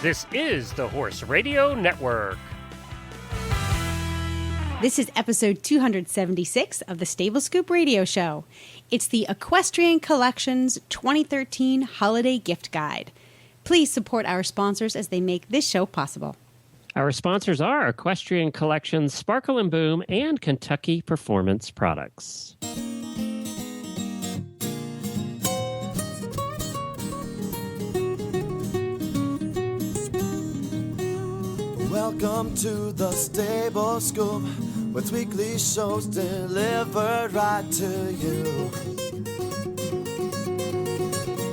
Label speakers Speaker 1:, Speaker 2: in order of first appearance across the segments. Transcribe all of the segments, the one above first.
Speaker 1: This is the Horse Radio Network.
Speaker 2: This is episode 276 of the Stable Scoop Radio Show. It's the Equestrian Collections 2013 Holiday Gift Guide. Please support our sponsors as they make this show possible.
Speaker 1: Our sponsors are Equestrian Collections, Sparkle and Boom, and Kentucky Performance Products.
Speaker 3: Welcome to the Stable Scoop, with weekly shows delivered right to you.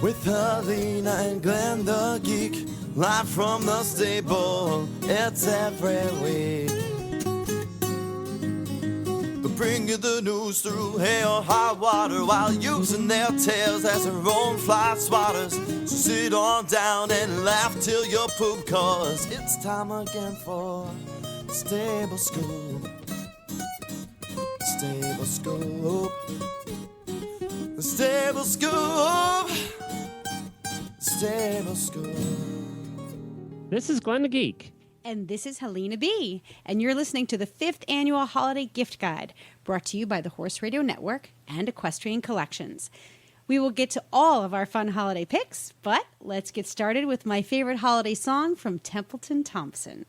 Speaker 3: With Helena and Glenn the Geek, live from the stable, it's every week. They bring you the news through hail or high water, while using their tails as their own fly swatters. So sit on down and laugh till you poop, cause it's time again for Stable Scoop. Stable Scoop. The Stable Scoop. Stable Scoop.
Speaker 1: This is Glenn the Geek.
Speaker 2: And this is Helena B. And you're listening to the 5th Annual Holiday Gift Guide, brought to you by the Horse Radio Network and Equestrian Collections. We will get to all of our fun holiday picks, but let's get started with my favorite holiday song from Templeton Thompson.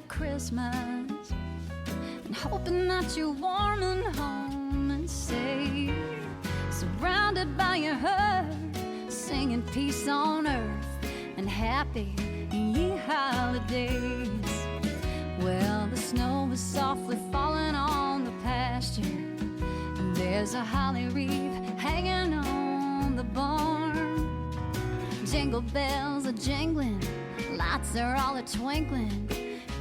Speaker 4: Christmas, and hoping that you're warm and home and safe, surrounded by your herd, singing peace on earth and happy ye holidays. Well, the snow is softly falling on the pasture, and there's a holly wreath hanging on the barn. Jingle bells are jingling, lights are all a-twinkling.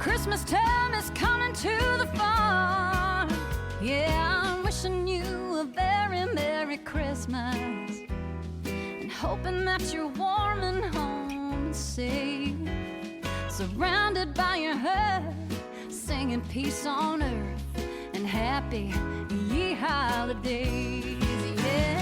Speaker 4: Christmas time is coming to the farm. Yeah, I'm wishing you a very Merry Christmas, and hoping that you're warm and home and safe, surrounded by your herd, singing peace on earth and happy ye holidays. Yeah.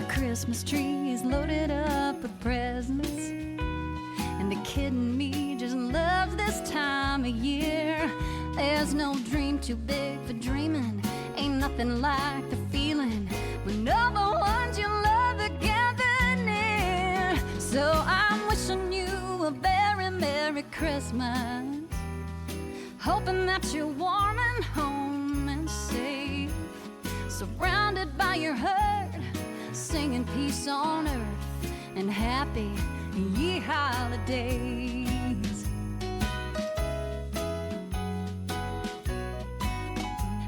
Speaker 4: Christmas tree is loaded up with presents, and the kid in me just loves this time of year. There's no dream too big for dreaming, ain't nothing like the feeling when all the ones you love are gathered near. So I'm wishing you a very Merry Christmas, hoping that you're warm and home and safe, surrounded by your herd, singing peace on earth and happy ye holidays.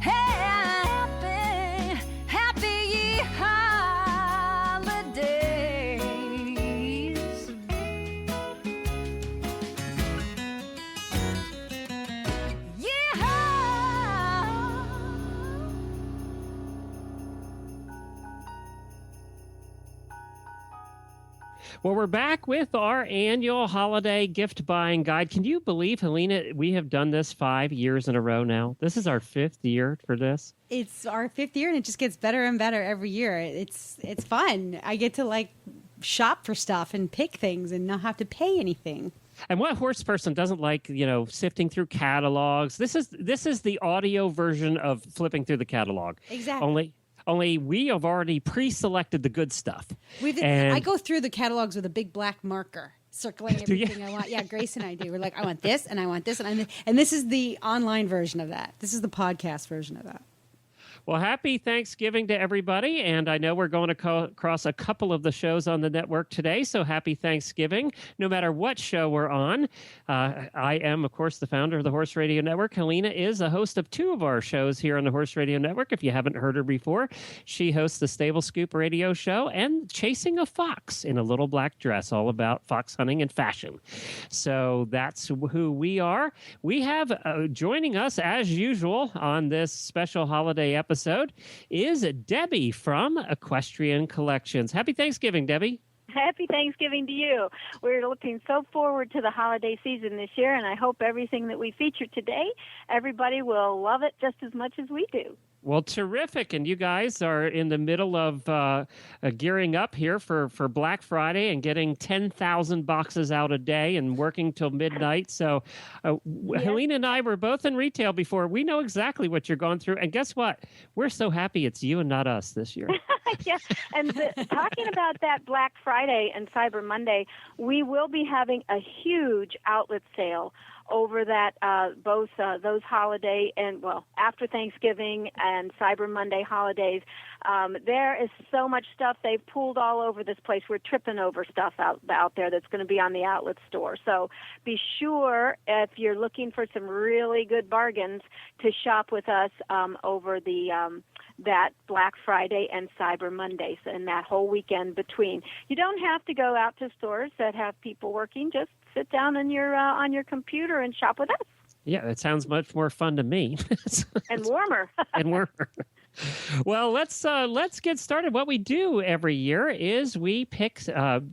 Speaker 4: Happy, happy ye holidays. Yeehaw!
Speaker 1: Well, we're back with our annual holiday gift buying guide. Can you believe, Helena, we have done this 5 years in a row now? This is our 5th year for this.
Speaker 2: It's our 5th year, and it just gets better and better every year. It's fun. I get to shop for stuff and pick things and not have to pay anything.
Speaker 1: And what horse person doesn't like, sifting through catalogs? This is the audio version of flipping through the catalog.
Speaker 2: Exactly.
Speaker 1: Only we have already pre-selected the good stuff.
Speaker 2: I go through the catalogs with a big black marker, circling everything I want. Yeah, Grace and I do. We're like, I want this, and I want this, and this is the online version of that. This is the podcast version of that.
Speaker 1: Well, happy Thanksgiving to everybody. And I know we're going to across a couple of the shows on the network today. So happy Thanksgiving, no matter what show we're on. I am, of course, the founder of the Horse Radio Network. Helena is a host of two of our shows here on the Horse Radio Network. If you haven't heard her before, she hosts the Stable Scoop radio show and Chasing a Fox in a Little Black Dress, all about fox hunting and fashion. So that's who we are. We have joining us, as usual, on this special holiday episode is Debbie from Equestrian Collections. Happy Thanksgiving, Debbie.
Speaker 5: Happy Thanksgiving to you. We're looking so forward to the holiday season this year, and I hope everything that we feature today, everybody will love it just as much as we do.
Speaker 1: Well, terrific. And you guys are in the middle of gearing up here for Black Friday and getting 10,000 boxes out a day and working till midnight. So yes. Helena and I were both in retail before. We know exactly what you're going through. And guess what? We're so happy it's you and not us this year.
Speaker 5: Yeah. And talking about that Black Friday and Cyber Monday, we will be having a huge outlet sale over that both those holiday and, well, after Thanksgiving and Cyber Monday holidays. There is so much stuff they've pulled all over this place. We're tripping over stuff out there that's going to be on the outlet store. So be sure, if you're looking for some really good bargains, to shop with us over the that Black Friday and Cyber Mondays and that whole weekend between. You don't have to go out to stores that have people working. Just sit down on your computer and shop with us.
Speaker 1: Yeah, it sounds much more fun to me.
Speaker 5: And warmer.
Speaker 1: And warmer. Well, let's get started. What we do every year is we pick,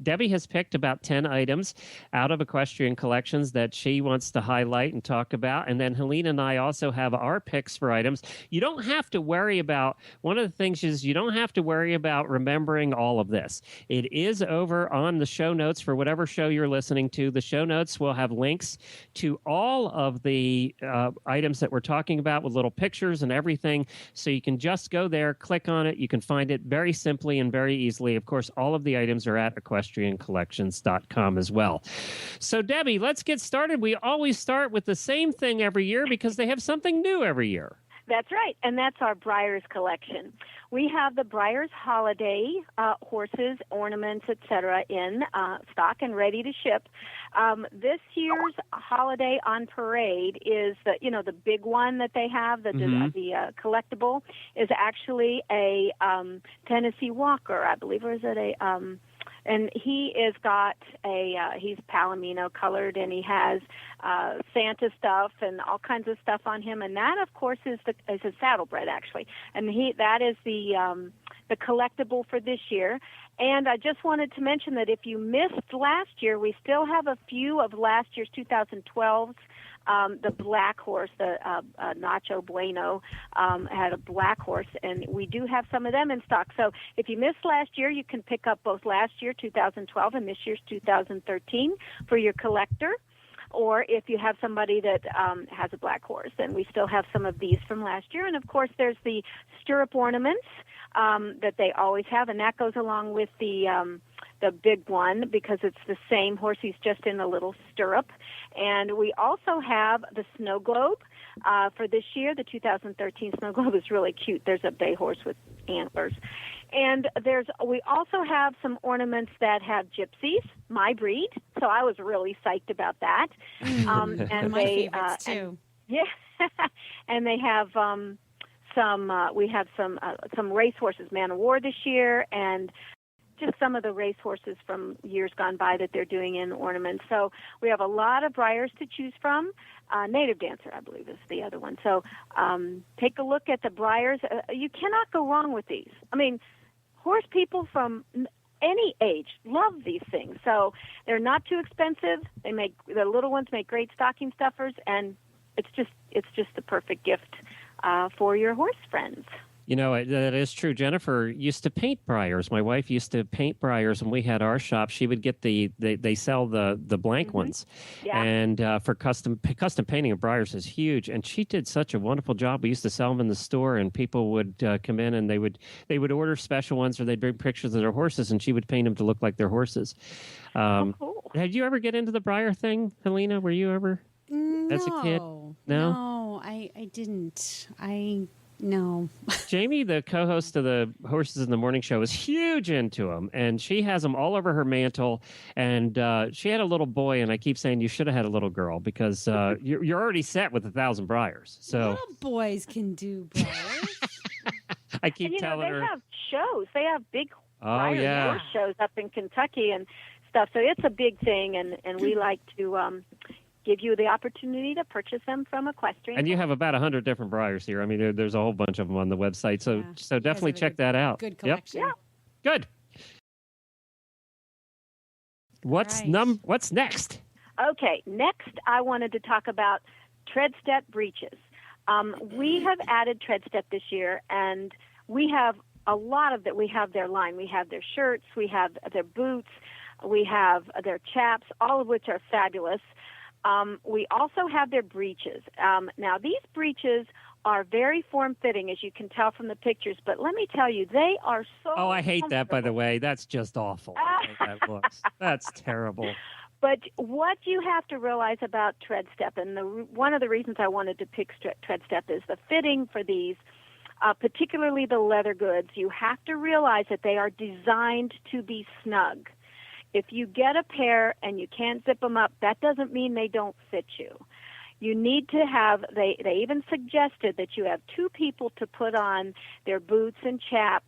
Speaker 1: Debbie has picked about 10 items out of Equestrian Collections that she wants to highlight and talk about. And then Helena and I also have our picks for items. You don't have to worry about, one of the things is you don't have to worry about remembering all of this. It is over on the show notes for whatever show you're listening to. The show notes will have links to all of the items that we're talking about with little pictures and everything. So you can just go there, click on it. You can find it very simply and very easily. Of course, all of the items are at equestriancollections.com as well. So, Debbie, let's get started. We always start with the same thing every year because they have something new every year.
Speaker 5: That's right, and that's our Breyers collection. We have the Breyers holiday horses, ornaments, etc. in stock and ready to ship. This year's holiday on parade is the big one that they have, the collectible is actually a Tennessee Walker, I believe, or is it a and he is got he's palomino colored, and he has Santa stuff and all kinds of stuff on him, and that of course is a saddlebred actually, and that is the collectible for this year. And I just wanted to mention that if you missed last year, we still have a few of last year's 2012's. The black horse, the Nacho Bueno, had a black horse, and we do have some of them in stock. So if you missed last year, you can pick up both last year, 2012, and this year's 2013 for your collector. Or if you have somebody that has a black horse, and we still have some of these from last year. And, of course, there's the stirrup ornaments that they always have, and that goes along with the big one because it's the same horse. He's just in a little stirrup. And we also have the snow globe for this year. The 2013 snow globe is really cute. There's a bay horse with antlers. And we also have some ornaments that have gypsies, my breed. So I was really psyched about that.
Speaker 2: And my favorites too.
Speaker 5: And they have we have some race horses, Man of War this year, and just some of the race horses from years gone by that they're doing in ornaments. So we have a lot of Breyers to choose from. Native Dancer, I believe, is the other one. So take a look at the Breyers. You cannot go wrong with these. I mean, horse people from any age love these things. So they're not too expensive. The little ones make great stocking stuffers, and it's just the perfect gift for your horse friends.
Speaker 1: You know, that is true. Jennifer used to paint Breyers. My wife used to paint Breyers when we had our shop. She would get they sell the blank ones.
Speaker 5: Yeah.
Speaker 1: And for custom painting of Breyers is huge. And she did such a wonderful job. We used to sell them in the store, and people would come in and they would order special ones, or they'd bring pictures of their horses, and she would paint them to look like their horses.
Speaker 5: Cool.
Speaker 1: Did you ever get into the Breyer thing, Helena? Were you ever as a kid?
Speaker 2: No, I didn't. No.
Speaker 1: Jamie, the co-host of the Horses in the Morning Show, is huge into them, and she has them all over her mantle. And she had a little boy, and I keep saying you should have had a little girl because you're already set with 1,000 briars. So
Speaker 2: Little boys can do briars.
Speaker 1: I keep
Speaker 5: And,
Speaker 1: telling
Speaker 5: they
Speaker 1: her.
Speaker 5: have shows. They have big
Speaker 1: Oh
Speaker 5: Briar
Speaker 1: yeah.
Speaker 5: horse shows up in Kentucky and stuff. So it's a big thing, and we like to give you the opportunity to purchase them from Equestrian.
Speaker 1: And you have about 100 different briars here. I mean, there's a whole bunch of them on the website. So
Speaker 2: Yeah.
Speaker 1: so
Speaker 2: You guys
Speaker 1: definitely
Speaker 2: have a
Speaker 1: check that out.
Speaker 2: Good
Speaker 1: Yep.
Speaker 2: collection.
Speaker 5: Yeah.
Speaker 1: Good. What's
Speaker 2: right.
Speaker 1: What's next?
Speaker 5: Okay, next I wanted to talk about tread step breeches. We have added tread step this year, and we have a lot of that. We have their line. We have their shirts. We have their boots. We have their chaps, all of which are fabulous. We also have their breeches. Now, these breeches are very form-fitting, as you can tell from the pictures, but let me tell you, they are so
Speaker 1: Oh, I hate that, by the
Speaker 5: comfortable.
Speaker 1: way. That's just awful. the way that looks. That's terrible.
Speaker 5: But what you have to realize about tread step, and one of the reasons I wanted to pick tread step is the fitting for these, particularly the leather goods. You have to realize that they are designed to be snug. If you get a pair and you can't zip them up, that doesn't mean they don't fit you. You need to have, they even suggested that you have two people to put on their boots and chaps,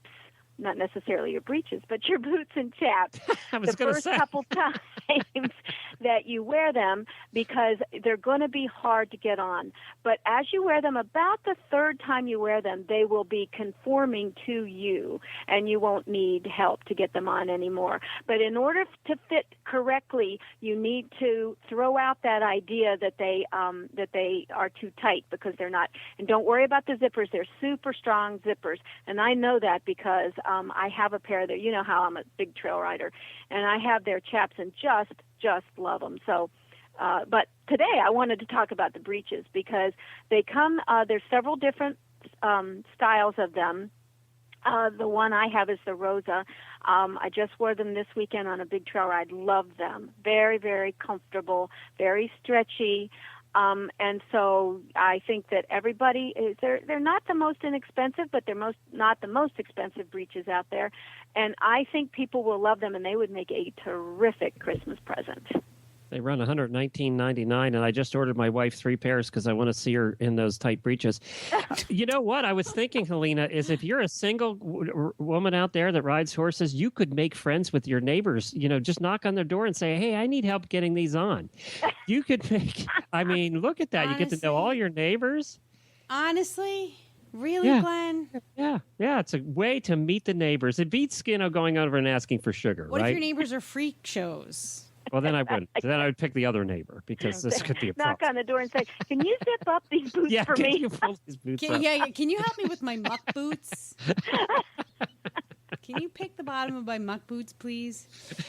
Speaker 5: not necessarily your breeches, but your boots and chaps
Speaker 1: I was
Speaker 5: the
Speaker 1: going to
Speaker 5: first
Speaker 1: say.
Speaker 5: couple times that you wear them, because they're going to be hard to get on. But as you wear them, about the third time you wear them, they will be conforming to you, and you won't need help to get them on anymore. But in order to fit correctly, you need to throw out that idea that they are too tight, because they're not. And don't worry about the zippers; they're super strong zippers, and I know that because I have a pair that, you know how I'm a big trail rider, and I have their chaps and just love them. So, but today I wanted to talk about the breeches because they come. There's several different styles of them. The one I have is the Rosa. I just wore them this weekend on a big trail ride. Love them. Very, very comfortable, very stretchy. And so I think that everybody is, they're not the most inexpensive, but they're not the most expensive breeches out there. And I think people will love them, and they would make a terrific Christmas present.
Speaker 1: They run $119.99, and I just ordered my wife 3 pairs because I want to see her in those tight breeches. You know what I was thinking, Helena, is if you're a single woman out there that rides horses, you could make friends with your neighbors. You know, just knock on their door and say, "Hey, I need help getting these on." You could make. I mean, look at that. You get to know all your neighbors.
Speaker 2: Honestly? Really,
Speaker 1: Yeah.
Speaker 2: Glenn?
Speaker 1: Yeah. It's a way to meet the neighbors. It beats going over and asking for sugar,
Speaker 2: What
Speaker 1: right?
Speaker 2: if your neighbors are freak shows?
Speaker 1: Well, then I wouldn't. Then I would pick the other neighbor because this could be a
Speaker 5: Knock
Speaker 1: problem.
Speaker 5: on the door and say, "Can you zip up these boots
Speaker 1: Yeah,
Speaker 5: for
Speaker 1: can
Speaker 5: me?"
Speaker 1: you pull these boots
Speaker 2: Can,
Speaker 1: up?
Speaker 2: yeah, can you help me with my muck boots? Can you pick the bottom of my muck boots, please?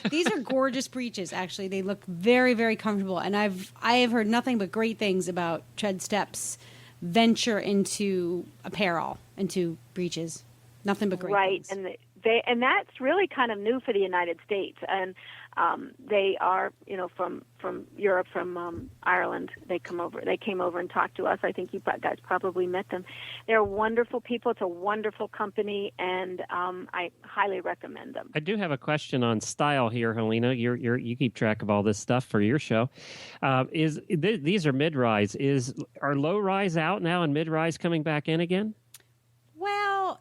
Speaker 2: These are gorgeous breeches. Actually, they look very, very comfortable, and I have heard nothing but great things about Tread Step's venture into apparel, into breeches. Nothing but great
Speaker 5: Right,
Speaker 2: things.
Speaker 5: and that's really kind of new for the United States, and they are, from Europe, from Ireland. They came over and talked to us. I think you guys probably met them. They're wonderful people. It's a wonderful company, and I highly recommend them.
Speaker 1: I do have a question on style here, Helena. You keep track of all this stuff for your show. These are mid-rise. Are low-rise out now and mid-rise coming back in again?
Speaker 2: Well,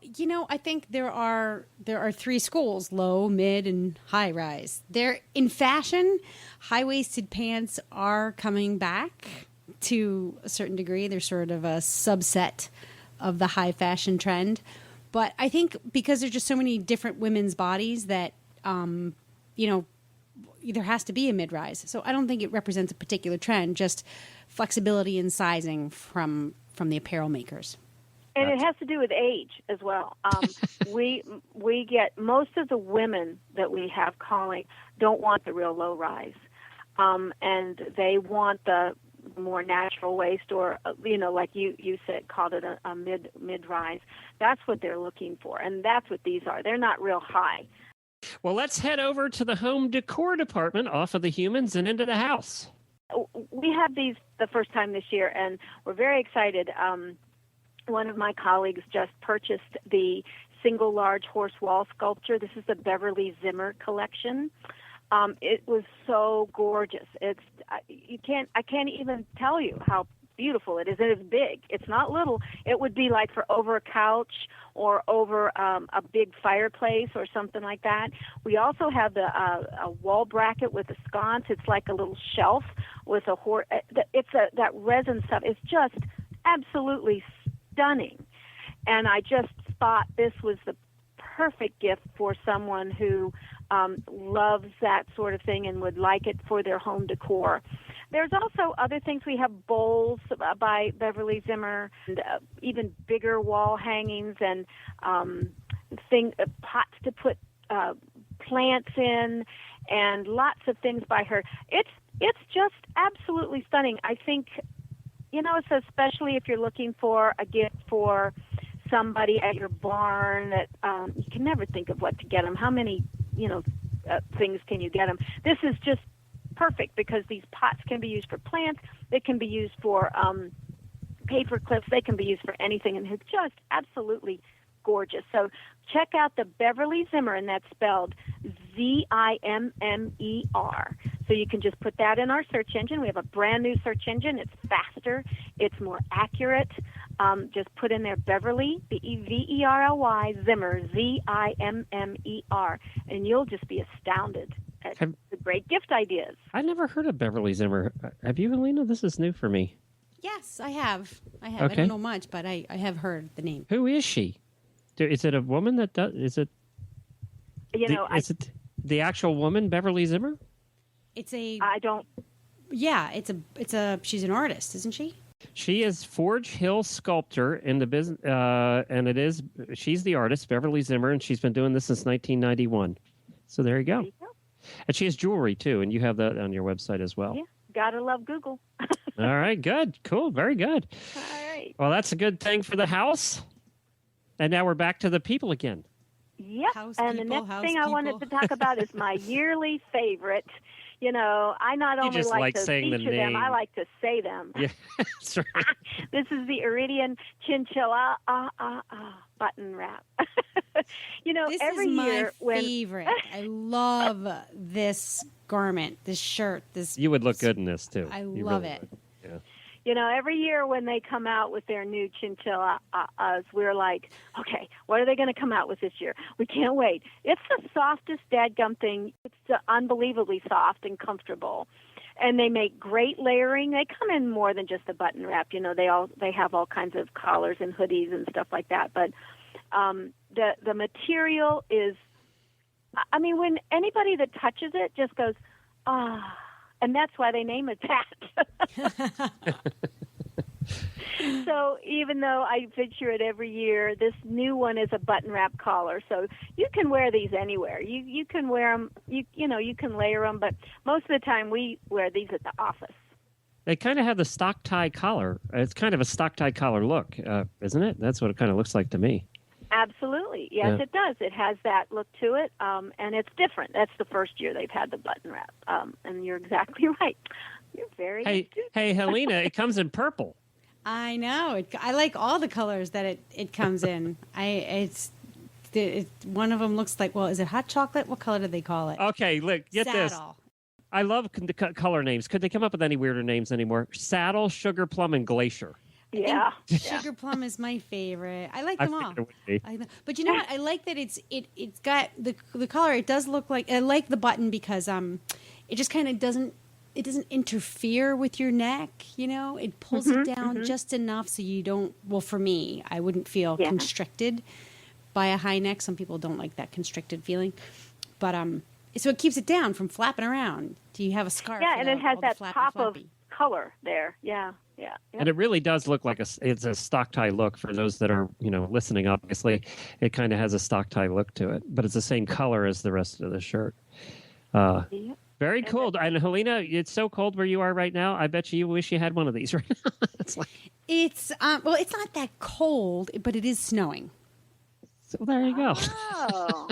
Speaker 2: I think there are 3 schools: low, mid, and high rise. They're in fashion. High-waisted pants are coming back to a certain degree. They're sort of a subset of the high fashion trend. But I think because there's just so many different women's bodies that, there has to be a mid-rise. So I don't think it represents a particular trend, just flexibility in sizing from the apparel makers.
Speaker 5: And it has to do with age as well. We get most of the women that we have calling don't want the real low rise, and they want the more natural waist, or like you said, called it a mid rise. That's what they're looking for, and that's what these are. They're not real high.
Speaker 1: Well, let's head over to the home decor department, off of the humans and into the house.
Speaker 5: We had these the first time this year, and we're very excited. one of my colleagues just purchased the single large horse wall sculpture. This is the Beverly Zimmer collection. It was so gorgeous. I can't even tell you how beautiful it is. It is big. It's not little. It would be like for over a couch or over a big fireplace or something like that. We also have a wall bracket with a sconce. It's like a little shelf with a horse. That resin stuff is just absolutely stunning. And I just thought this was the perfect gift for someone who loves that sort of thing and would like it for their home decor. There's also other things. We have bowls by Beverly Zimmer, and even bigger wall hangings and pots to put plants in, and lots of things by her. It's just absolutely stunning. I think, it's especially if you're looking for a gift for somebody at your barn that you can never think of what to get them. How many, things can you get them? This is just perfect because these pots can be used for plants. They can be used for paper clips. They can be used for anything, and it's just absolutely gorgeous. So check out the Beverly Zimmer, and that's spelled Zimmer. So you can just put that in our search engine. We have a brand new search engine. It's faster. It's more accurate. Just put in there Beverly, Beverly, Zimmer, Zimmer, and you'll just be astounded at the great gift ideas.
Speaker 1: I never heard of Beverly Zimmer. Have you, Helena? This is new for me.
Speaker 2: Yes, I have.
Speaker 1: Okay.
Speaker 2: I don't know much, but I have heard the name.
Speaker 1: Who is she? Is it a woman that does? Is it? Is it the actual woman, Beverly Zimmer?
Speaker 2: It's a.
Speaker 5: I don't.
Speaker 2: Yeah, it's a. She's an artist, isn't she?
Speaker 1: She is Forge Hill Sculptor in the business, and she's the artist, Beverly Zimmer, and she's been doing this since 1991. So there you go. And she has jewelry too, and you have that on your website as well.
Speaker 5: Yeah, gotta love Google.
Speaker 1: All right, good, cool, very good.
Speaker 5: All right.
Speaker 1: Well, that's a good thing for the house. And now we're back to the people again.
Speaker 5: Yep.
Speaker 2: House
Speaker 5: and
Speaker 2: people,
Speaker 5: the next
Speaker 2: house
Speaker 5: thing I wanted
Speaker 2: people.
Speaker 5: to talk about is my yearly favorite. I not only
Speaker 1: just like
Speaker 5: to
Speaker 1: saying the
Speaker 5: feature them, I
Speaker 1: name.
Speaker 5: like to say them.
Speaker 1: Yeah, that's right.
Speaker 5: This is the Iridian Chinchilla button wrap.
Speaker 2: This
Speaker 5: every
Speaker 2: is my
Speaker 5: year
Speaker 2: favorite. I love this garment, this shirt.
Speaker 1: You would look good in this too.
Speaker 2: I
Speaker 1: You
Speaker 2: love
Speaker 1: really
Speaker 2: it.
Speaker 1: would. Yeah.
Speaker 5: Every year when they come out with their new chinchilla, we're like, okay, what are they going to come out with this year? We can't wait. It's the softest dadgum thing. It's unbelievably soft and comfortable. And they make great layering. They come in more than just a button wrap. They have all kinds of collars and hoodies and stuff like that. But the material is, when anybody that touches it just goes, ah. And that's why they name it that. So even though I feature it every year, this new one is a button wrap collar. So you can wear these anywhere. You can wear them. You can layer them. But most of the time we wear these at the office.
Speaker 1: They kind of have the stock tie collar. It's kind of a stock tie collar look, isn't it? That's what it kind of looks like to me.
Speaker 5: Absolutely. Yes,
Speaker 1: Yeah.
Speaker 5: It does. It has that look to it, and it's different. That's the first year they've had the button wrap, and you're exactly right. You're very astute.
Speaker 1: Hey, Helena, it comes in purple.
Speaker 2: I know. I like all the colors that it comes in. One of them looks like, is it hot chocolate? What color do they call it?
Speaker 1: Okay, look, get this.
Speaker 2: Saddle.
Speaker 1: I love the color names. Could they come up with any weirder names anymore? Saddle, Sugar Plum, and Glacier.
Speaker 5: Yeah.
Speaker 2: Sugar plum is my favorite. I like them all.
Speaker 1: figured it would be.
Speaker 2: But you know what? I like that it's got the color. It does look like, I like the button because it just kind of doesn't interfere with your neck. It pulls it down just enough so you don't. Well, for me, I wouldn't feel constricted by a high neck. Some people don't like that constricted feeling, but so it keeps it down from flapping around. Do you have a scarf?
Speaker 5: Yeah, and it has
Speaker 2: all the
Speaker 5: that
Speaker 2: flappy,
Speaker 5: pop
Speaker 2: flappy?
Speaker 5: of color there. Yeah.
Speaker 1: And it really does look like it's a stock tie look for those that are, listening, obviously. It kind of has a stock tie look to it, but it's the same color as the rest of the shirt. Very cool. And Helena, it's so cold where you are right now. I bet you wish you had one of these right now. It's
Speaker 2: it's not that cold, but it is snowing.
Speaker 1: So there you go.
Speaker 5: Oh.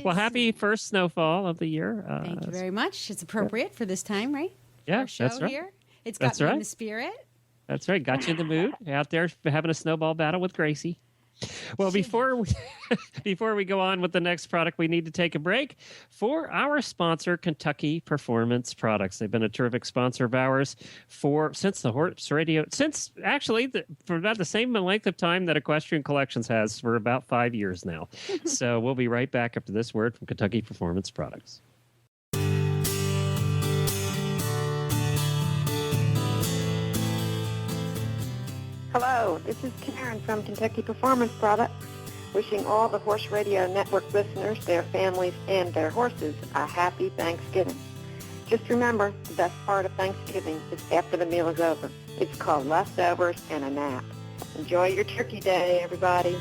Speaker 1: Well, happy first snowfall of the year.
Speaker 2: Thank you very much. It's appropriate for this time, right?
Speaker 1: Yeah,
Speaker 2: Our show
Speaker 1: that's right.
Speaker 2: here. It's got
Speaker 1: That's
Speaker 2: me in
Speaker 1: right.
Speaker 2: the spirit.
Speaker 1: That's right. Got you in the mood. Out there having a snowball battle with Gracie. Well, before we go on with the next product, we need to take a break for our sponsor, Kentucky Performance Products. They've been a terrific sponsor of ours since the Horse Radio, for about the same length of time that Equestrian Collections has, for about 5 years now. So we'll be right back after this word from Kentucky Performance Products.
Speaker 6: Hello, this is Karen from Kentucky Performance Products, wishing all the Horse Radio Network listeners, their families, and their horses a happy Thanksgiving. Just remember, the best part of Thanksgiving is after the meal is over. It's called leftovers and a nap. Enjoy your turkey day, everybody.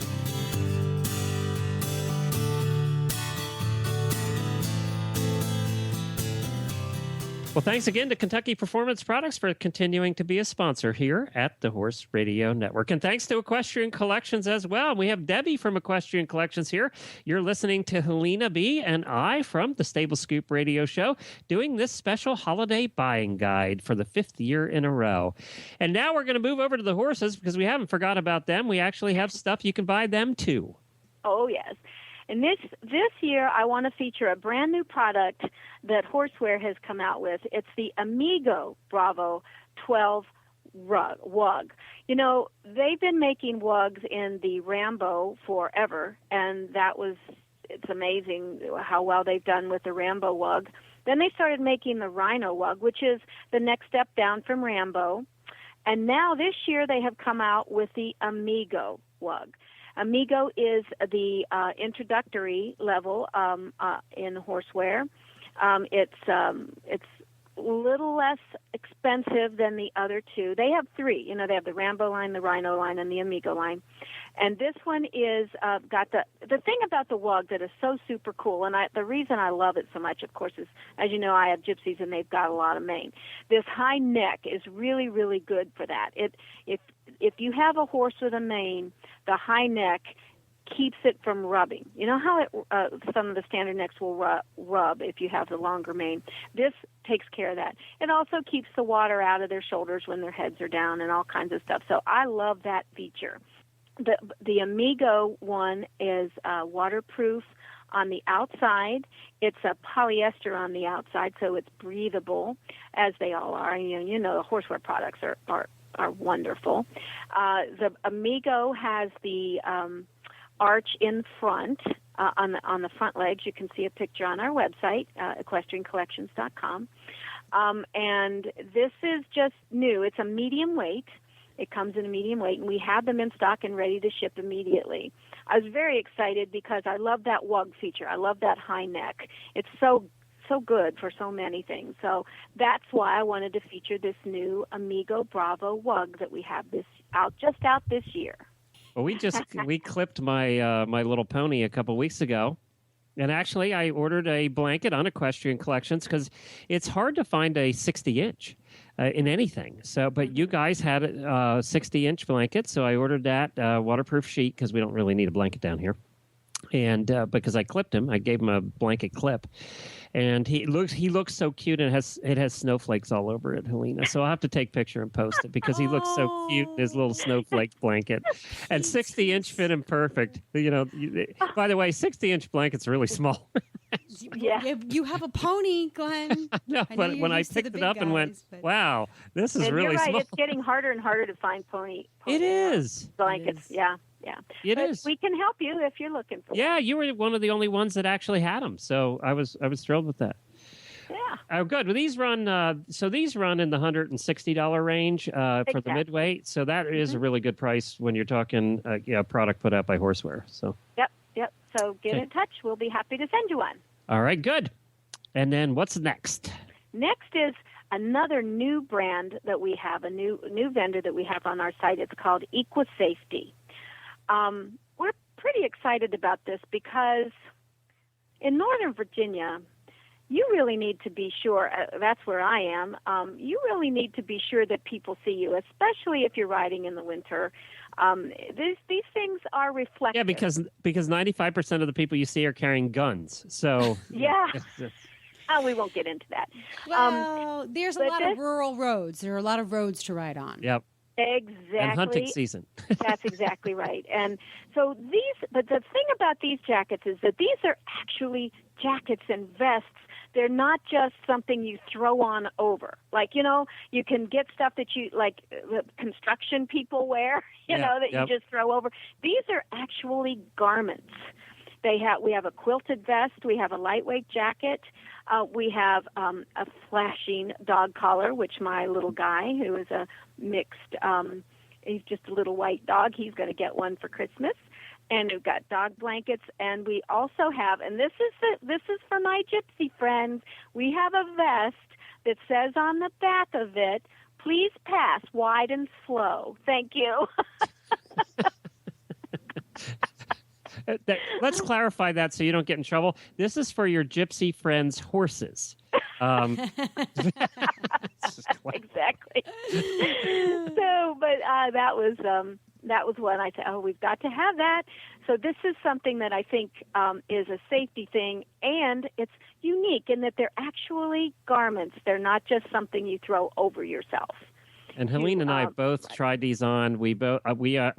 Speaker 1: Well, thanks again to Kentucky Performance Products for continuing to be a sponsor here at the Horse Radio Network. And thanks to Equestrian Collections as well. We have Debbie from Equestrian Collections here. You're listening to Helena B. and I from the Stable Scoop Radio Show doing this special holiday buying guide for the 5th year in a row. And now we're going to move over to the horses because we haven't forgot about them. We actually have stuff you can buy them too.
Speaker 5: Oh, yes. And this year, I want to feature a brand new product that Horseware has come out with. It's the Amigo Bravo 12 Wug. You know, they've been making wugs in the Rambo forever, and it's amazing how well they've done with the Rambo Wug. Then they started making the Rhino Wug, which is the next step down from Rambo. And now this year, they have come out with the Amigo Wug. Amigo is the introductory level in horseware. It's a little less expensive than the other two. They have three. You know, they have the Rambo line, the Rhino line, and the Amigo line. And this one is got the thing about the Wug that is so super cool, and the reason I love it so much, of course, is, as you know, I have gypsies and they've got a lot of mane. This high neck is really, really good for that. If you have a horse with a mane, the high neck keeps it from rubbing. You know how some of the standard necks will rub if you have the longer mane? This takes care of that. It also keeps the water out of their shoulders when their heads are down and all kinds of stuff. So I love that feature. The Amigo one is waterproof on the outside. It's a polyester on the outside, so it's breathable, as they all are. You know the horseware products are wonderful. The Amigo has the arch in front on the front legs. You can see a picture on our website, equestriancollections.com. And this is just new. It's a medium weight. It comes in a medium weight, and we have them in stock and ready to ship immediately. I was very excited because I love that Wug feature. I love that high neck. It's so good for so many things. So that's why I wanted to feature this new Amigo Bravo Wug that we have just out this year.
Speaker 1: Well, we clipped my my little pony a couple weeks ago. And actually, I ordered a blanket on Equestrian Collections because it's hard to find a 60-inch in anything. So, but you guys had a 60-inch blanket, so I ordered that waterproof sheet because we don't really need a blanket down here. And because I clipped him, I gave him a blanket clip, and he looks so cute, and it has snowflakes all over it, Helena. So I'll have to take a picture and post it because he looks so cute in his little snowflake blanket. And 60-inch fit him perfect. You know, by the way, 60-inch blanket's really small.
Speaker 2: Yeah, you have a pony, Glenn.
Speaker 1: No, but when I picked it up and went, wow, this is really
Speaker 5: you're right.
Speaker 1: small.
Speaker 5: It's getting harder and harder to find pony
Speaker 1: It is.
Speaker 5: blankets.
Speaker 2: It is.
Speaker 5: Yeah.
Speaker 1: It
Speaker 5: but
Speaker 1: is.
Speaker 5: We can help you if you're looking for
Speaker 1: Yeah,
Speaker 5: one.
Speaker 1: you were one of the only ones that actually had them, so I was thrilled with that.
Speaker 5: Yeah.
Speaker 1: Oh, good. Well, these run in the $160 range for the
Speaker 5: Exactly.
Speaker 1: midweight, so that is a really good price when you're talking product put out by Horseware. So.
Speaker 5: Yep. So get
Speaker 1: Okay.
Speaker 5: in touch. We'll be happy to send you one.
Speaker 1: All right, good. And then what's next?
Speaker 5: Next is another new brand that we have, a new vendor that we have on our site. It's called EquiSafety. We're pretty excited about this because in Northern Virginia, you really need to be sure, that's where I am, you really need to be sure that people see you, especially if you're riding in the winter. These things are reflective.
Speaker 1: Yeah, because 95% of the people you see are carrying guns. So
Speaker 5: Yeah. We won't get into that.
Speaker 2: Well, there's a
Speaker 5: but
Speaker 2: lot of rural roads. There are a lot of roads to ride on.
Speaker 1: Yep.
Speaker 5: Exactly.
Speaker 1: And hunting season.
Speaker 5: That's exactly right. And so but the thing about these jackets is that these are actually jackets and vests. They're not just something you throw on over. Like, you can get stuff that construction people wear, that you just throw over. These are actually garments. We have a quilted vest. We have a lightweight jacket. We have a flashing dog collar, which my little guy, who is a mixed, he's just a little white dog, he's going to get one for Christmas. And we've got dog blankets, and we also have, and this is for my gypsy friends, we have a vest that says on the back of it, "Please pass wide and slow. Thank you."
Speaker 1: Let's clarify that so you don't get in trouble. This is for your gypsy friends' horses.
Speaker 5: Exactly. So, but that was when I said, "Oh, we've got to have that." So this is something that I think is a safety thing, and it's unique in that they're actually garments. They're not just something you throw over yourself.
Speaker 1: And Helene and I both tried these on.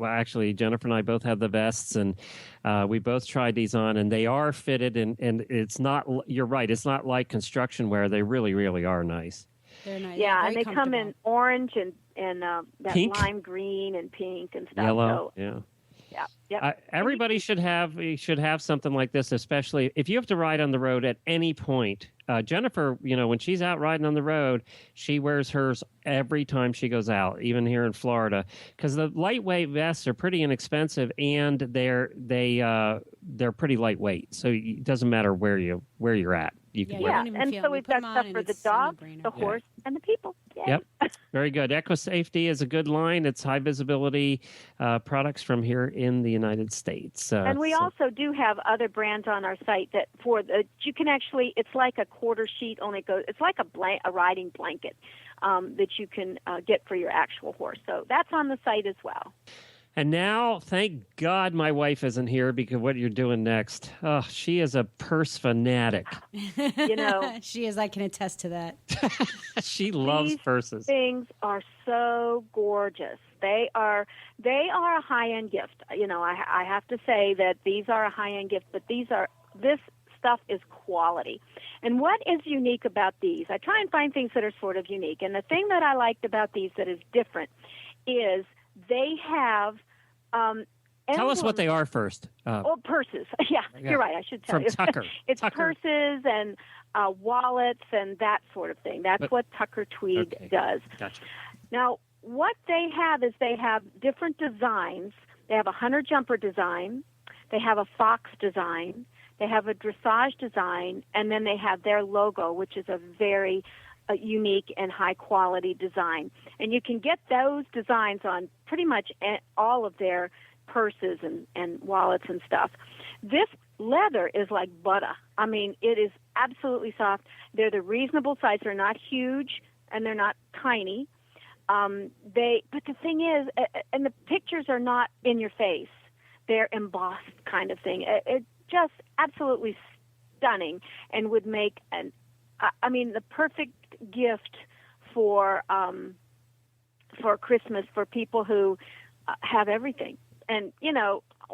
Speaker 1: Actually, Jennifer and I both have the vests, and we both tried these on, and they are fitted, and it's not, you're right, it's not like construction wear. They really, really are nice.
Speaker 2: They're nice.
Speaker 5: Yeah,
Speaker 2: They're
Speaker 5: and they come in orange and that
Speaker 1: pink?
Speaker 5: lime green and pink and stuff.
Speaker 1: Yellow,
Speaker 5: so,
Speaker 1: yeah.
Speaker 5: Yeah.
Speaker 1: Everybody should have something like this, especially if you have to ride on the road at any point. Jennifer, when she's out riding on the road, she wears hers every time she goes out, even here in Florida, because the lightweight vests are pretty inexpensive and they're pretty lightweight. So it doesn't matter where you're at. You can wear.
Speaker 5: Yeah, and so we've got stuff for the dog, the horse, and the people. Yay.
Speaker 1: Yep, very good. EcoSafety is a good line. It's high visibility products from here in the United States.
Speaker 5: And we also do have other brands on our site that you can actually, it's like a quarter sheet, it's like a riding blanket that you can get for your actual horse. So that's on the site as well.
Speaker 1: And now, thank God my wife isn't here because what you're doing next. Oh, she is a purse fanatic.
Speaker 2: She is. I can attest to that.
Speaker 1: She loves purses.
Speaker 5: These things are so gorgeous. They are a high-end gift. I have to say that these are a high-end gift, but this stuff is quality. And what is unique about these? I try and find things that are sort of unique. And the thing that I liked about these that is different is they have
Speaker 1: tell us what they are first.
Speaker 5: Purses. Yeah, you're right. I should tell
Speaker 1: from
Speaker 5: you.
Speaker 1: Tucker.
Speaker 5: It's
Speaker 1: Tucker.
Speaker 5: Purses and wallets and that sort of thing. That's what Tucker Tweed does.
Speaker 1: Gotcha.
Speaker 5: Now, what they have is they have different designs. They have a hunter jumper design. They have a fox design. They have a dressage design, and then they have their logo, which is a very unique and high-quality design. And you can get those designs on pretty much all of their purses and wallets and stuff. This leather is like butter. I mean, it is absolutely soft. They're the reasonable size. They're not huge, and they're not tiny. But the thing is, and the pictures are not in your face. They're embossed kind of thing. It's just absolutely stunning and would make the perfect gift for Christmas for people who have everything. And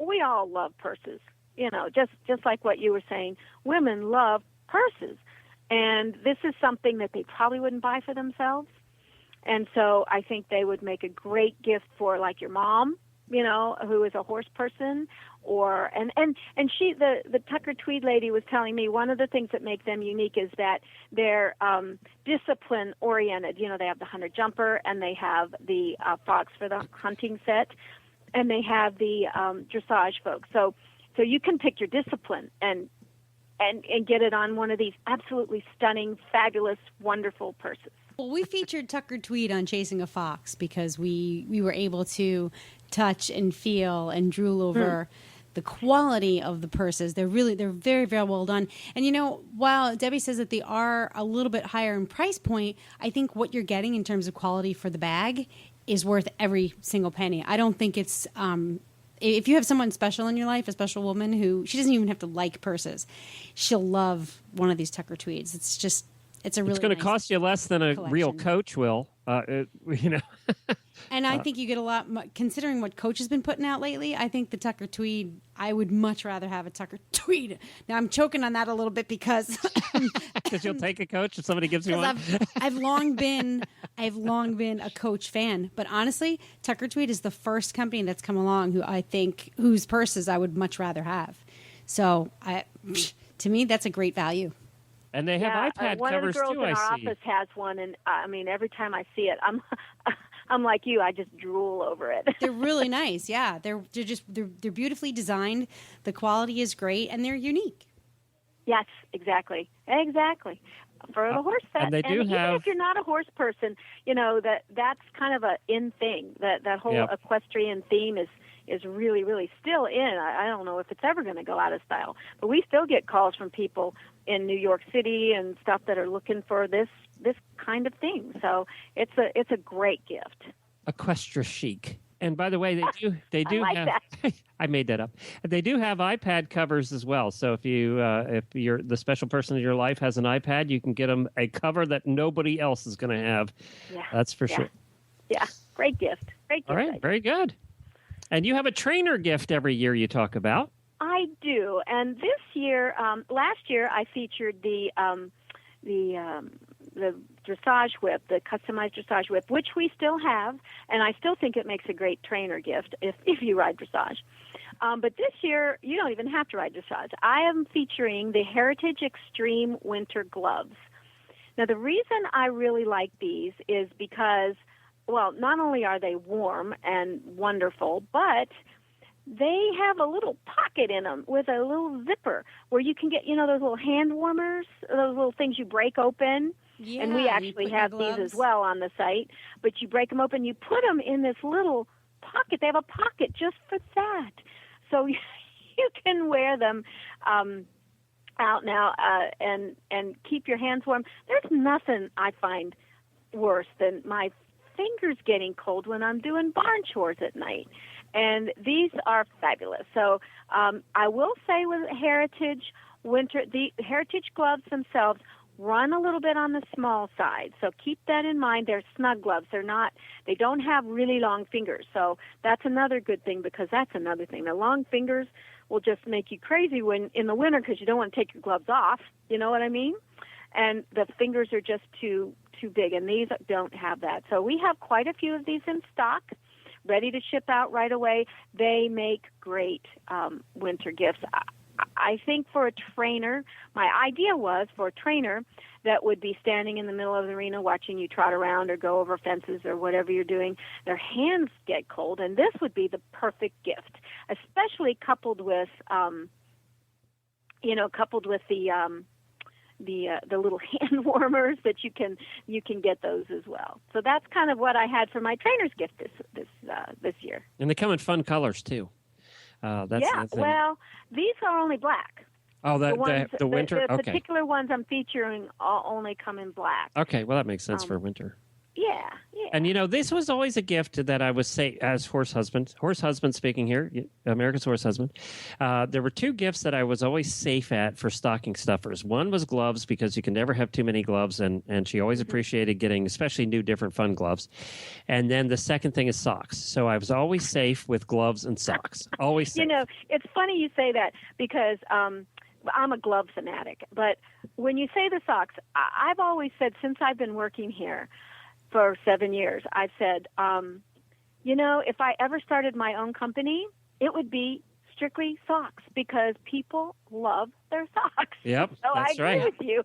Speaker 5: we all love purses. Just like what you were saying, women love purses, and this is something that they probably wouldn't buy for themselves. And so I think they would make a great gift for like your mom, who is a horse person, and she, the Tucker Tweed lady was telling me one of the things that make them unique is that they're discipline oriented. They have the hunter jumper and they have the fox for the hunting set, and they have the dressage folks. So you can pick your discipline and get it on one of these absolutely stunning, fabulous, wonderful purses.
Speaker 2: Well, we featured Tucker Tweed on Chasing a Fox because we were able to touch and feel and drool over the quality of the purses. They're very, very well done. And while Debbie says that they are a little bit higher in price point, I think what you're getting in terms of quality for the bag is worth every single penny. I don't think it's if you have someone special in your life, a special woman who she doesn't even have to like purses, she'll love one of these Tucker Tweeds. It's going
Speaker 1: to cost you less than a real Coach will. You know.
Speaker 2: And I think you get a lot, considering what Coach has been putting out lately. I think the Tucker Tweed, I would much rather have a Tucker Tweed. Now I'm choking on that a little bit because
Speaker 1: you'll take a Coach if somebody gives you one.
Speaker 2: I've long been a Coach fan, but honestly, Tucker Tweed is the first company that's come along whose purses I would much rather have. So to me, that's a great value.
Speaker 1: And they have iPad
Speaker 5: one
Speaker 1: covers
Speaker 5: of the girls
Speaker 1: too.
Speaker 5: in
Speaker 1: I
Speaker 5: our
Speaker 1: see.
Speaker 5: office has one, and I mean, every time I see it, I'm like you. I just drool over it.
Speaker 2: They're really nice. Yeah, they're beautifully designed. The quality is great, and they're unique.
Speaker 5: Yes, exactly. For the horse set.
Speaker 1: And they do
Speaker 5: even
Speaker 1: have.
Speaker 5: if you're not a horse person, you know that's kind of a in thing. That whole equestrian theme is really, really still in. I don't know if it's ever going to go out of style, but we still get calls from people in New York City and stuff that are looking for this kind of thing. So it's a great gift.
Speaker 1: Equestra chic. And by the way, they do
Speaker 5: I like
Speaker 1: have.
Speaker 5: that.
Speaker 1: I made that up. They do have iPad covers as well. So if you're the special person in your life has an iPad, you can get them a cover that nobody else is going to have. Yeah, that's for sure.
Speaker 5: Yeah, great gift. Great gift.
Speaker 1: All right, very good. And you have a trainer gift every year you talk about.
Speaker 5: I do, and this year, last year, I featured the dressage whip, the customized dressage whip, which we still have, and I still think it makes a great trainer gift if you ride dressage. But this year, you don't even have to ride dressage. I am featuring the Heritage Extreme Winter Gloves. Now, the reason I really like these is because, well, not only are they warm and wonderful, but they have a little pocket in them with a little zipper where you can get, those little hand warmers, those little things you break open.
Speaker 2: Yeah,
Speaker 5: and we actually have these as well on the site. But you break them open, you put them in this little pocket. They have a pocket just for that. So you can wear them out now and keep your hands warm. There's nothing I find worse than my fingers getting cold when I'm doing barn chores at night. And these are fabulous. So I will say with Heritage Winter, the Heritage gloves themselves run a little bit on the small side. So keep that in mind. They're snug gloves. They don't have really long fingers. So that's another good thing, because that's another thing. The long fingers will just make you crazy when in the winter, because you don't want to take your gloves off. You know what I mean? And the fingers are just too big, and these don't have that. So we have quite a few of these in stock, ready to ship out right away. They make great winter gifts. I think for a trainer, my idea was for a trainer that would be standing in the middle of the arena watching you trot around or go over fences or whatever you're doing, their hands get cold, and this would be the perfect gift, especially coupled with the little hand warmers that you can get those as well. So that's kind of what I had for my trainer's gift this year.
Speaker 1: And they come in fun colors too.
Speaker 5: Well, these are only black.
Speaker 1: Oh, the winter.
Speaker 5: The
Speaker 1: okay.
Speaker 5: particular ones I'm featuring only come in black.
Speaker 1: Okay, well that makes sense for winter.
Speaker 5: Yeah.
Speaker 1: And this was always a gift that I would say, as horse husband speaking here, America's horse husband. There were two gifts that I was always safe at for stocking stuffers. One was gloves, because you can never have too many gloves, and she always appreciated getting especially new, different, fun gloves. And then the second thing is socks. So I was always safe with gloves and socks. Always safe.
Speaker 5: It's funny you say that, because I'm a glove fanatic. But when you say the socks, I've always said, since I've been working here for 7 years, I've said, if I ever started my own company, it would be strictly socks, because people love their socks.
Speaker 1: Yep,
Speaker 5: so
Speaker 1: that's
Speaker 5: I agree with you.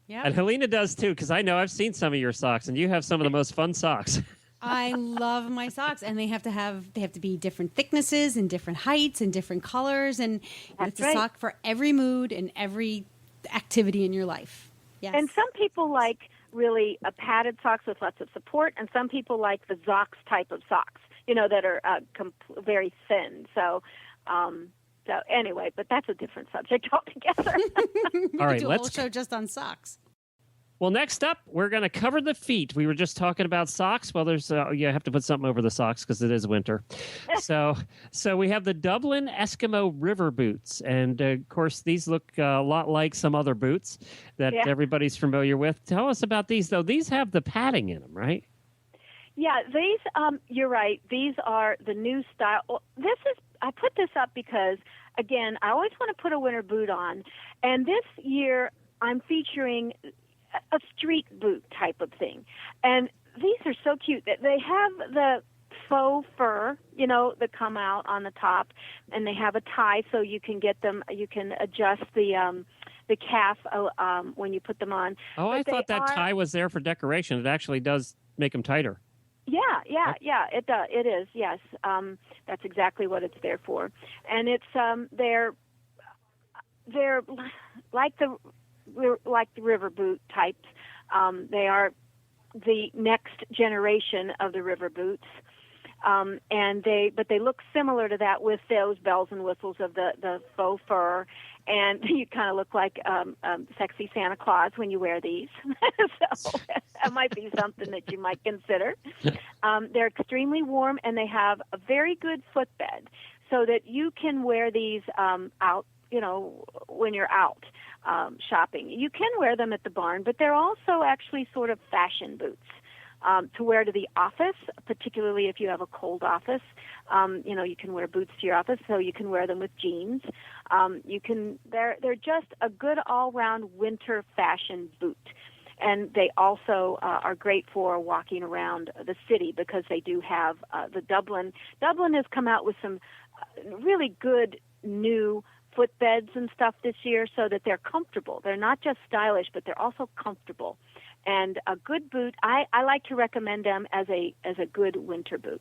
Speaker 2: Yeah.
Speaker 1: And Helena does too, because I know I've seen some of your socks, and you have some of the most fun socks.
Speaker 2: I love my socks, and they have to be different thicknesses and different heights and different colors, and it's a sock for every mood and every activity in your life. Yes.
Speaker 5: And some people like really padded socks with lots of support, and some people like the Zox type of socks, that are very thin. So anyway, but that's a different subject altogether.
Speaker 1: All right,
Speaker 2: do a whole show just on socks.
Speaker 1: Well, next up, we're going to cover the feet. We were just talking about socks. Well, there's you have to put something over the socks because it is winter. So we have the Dublin Eskimo River boots, and of course, these look a lot like some other boots that everybody's familiar with. Tell us about these, though. These have the padding in them, right?
Speaker 5: Yeah, these, you're right. These are the new style. Well, I put this up because, again, I always want to put a winter boot on. And this year, I'm featuring a street boot type of thing. And these are so cute. They have the faux fur, that come out on the top, and they have a tie so you can get them, you can adjust the calf when you put them on.
Speaker 1: Oh, I thought that tie was there for decoration. It actually does make them tighter.
Speaker 5: Yeah, it does. It is, yes. That's exactly what it's there for. And it's they're like the river boot types. They are the next generation of the river boots. But they look similar to that with those bells and whistles of the faux fur, and you kind of look like sexy Santa Claus when you wear these. So that might be something that you might consider. They're extremely warm, and they have a very good footbed, so that you can wear these out, when you're out shopping. You can wear them at the barn, but they're also actually sort of fashion boots. To wear to the office, particularly if you have a cold office. You can wear boots to your office, so you can wear them with jeans. They're just a good all-round winter fashion boot. And they also are great for walking around the city because they do have the Dublin. Dublin has come out with some really good new footbeds and stuff this year so that they're comfortable. They're not just stylish, but they're also comfortable. And a good boot, I like to recommend them as a good winter boot.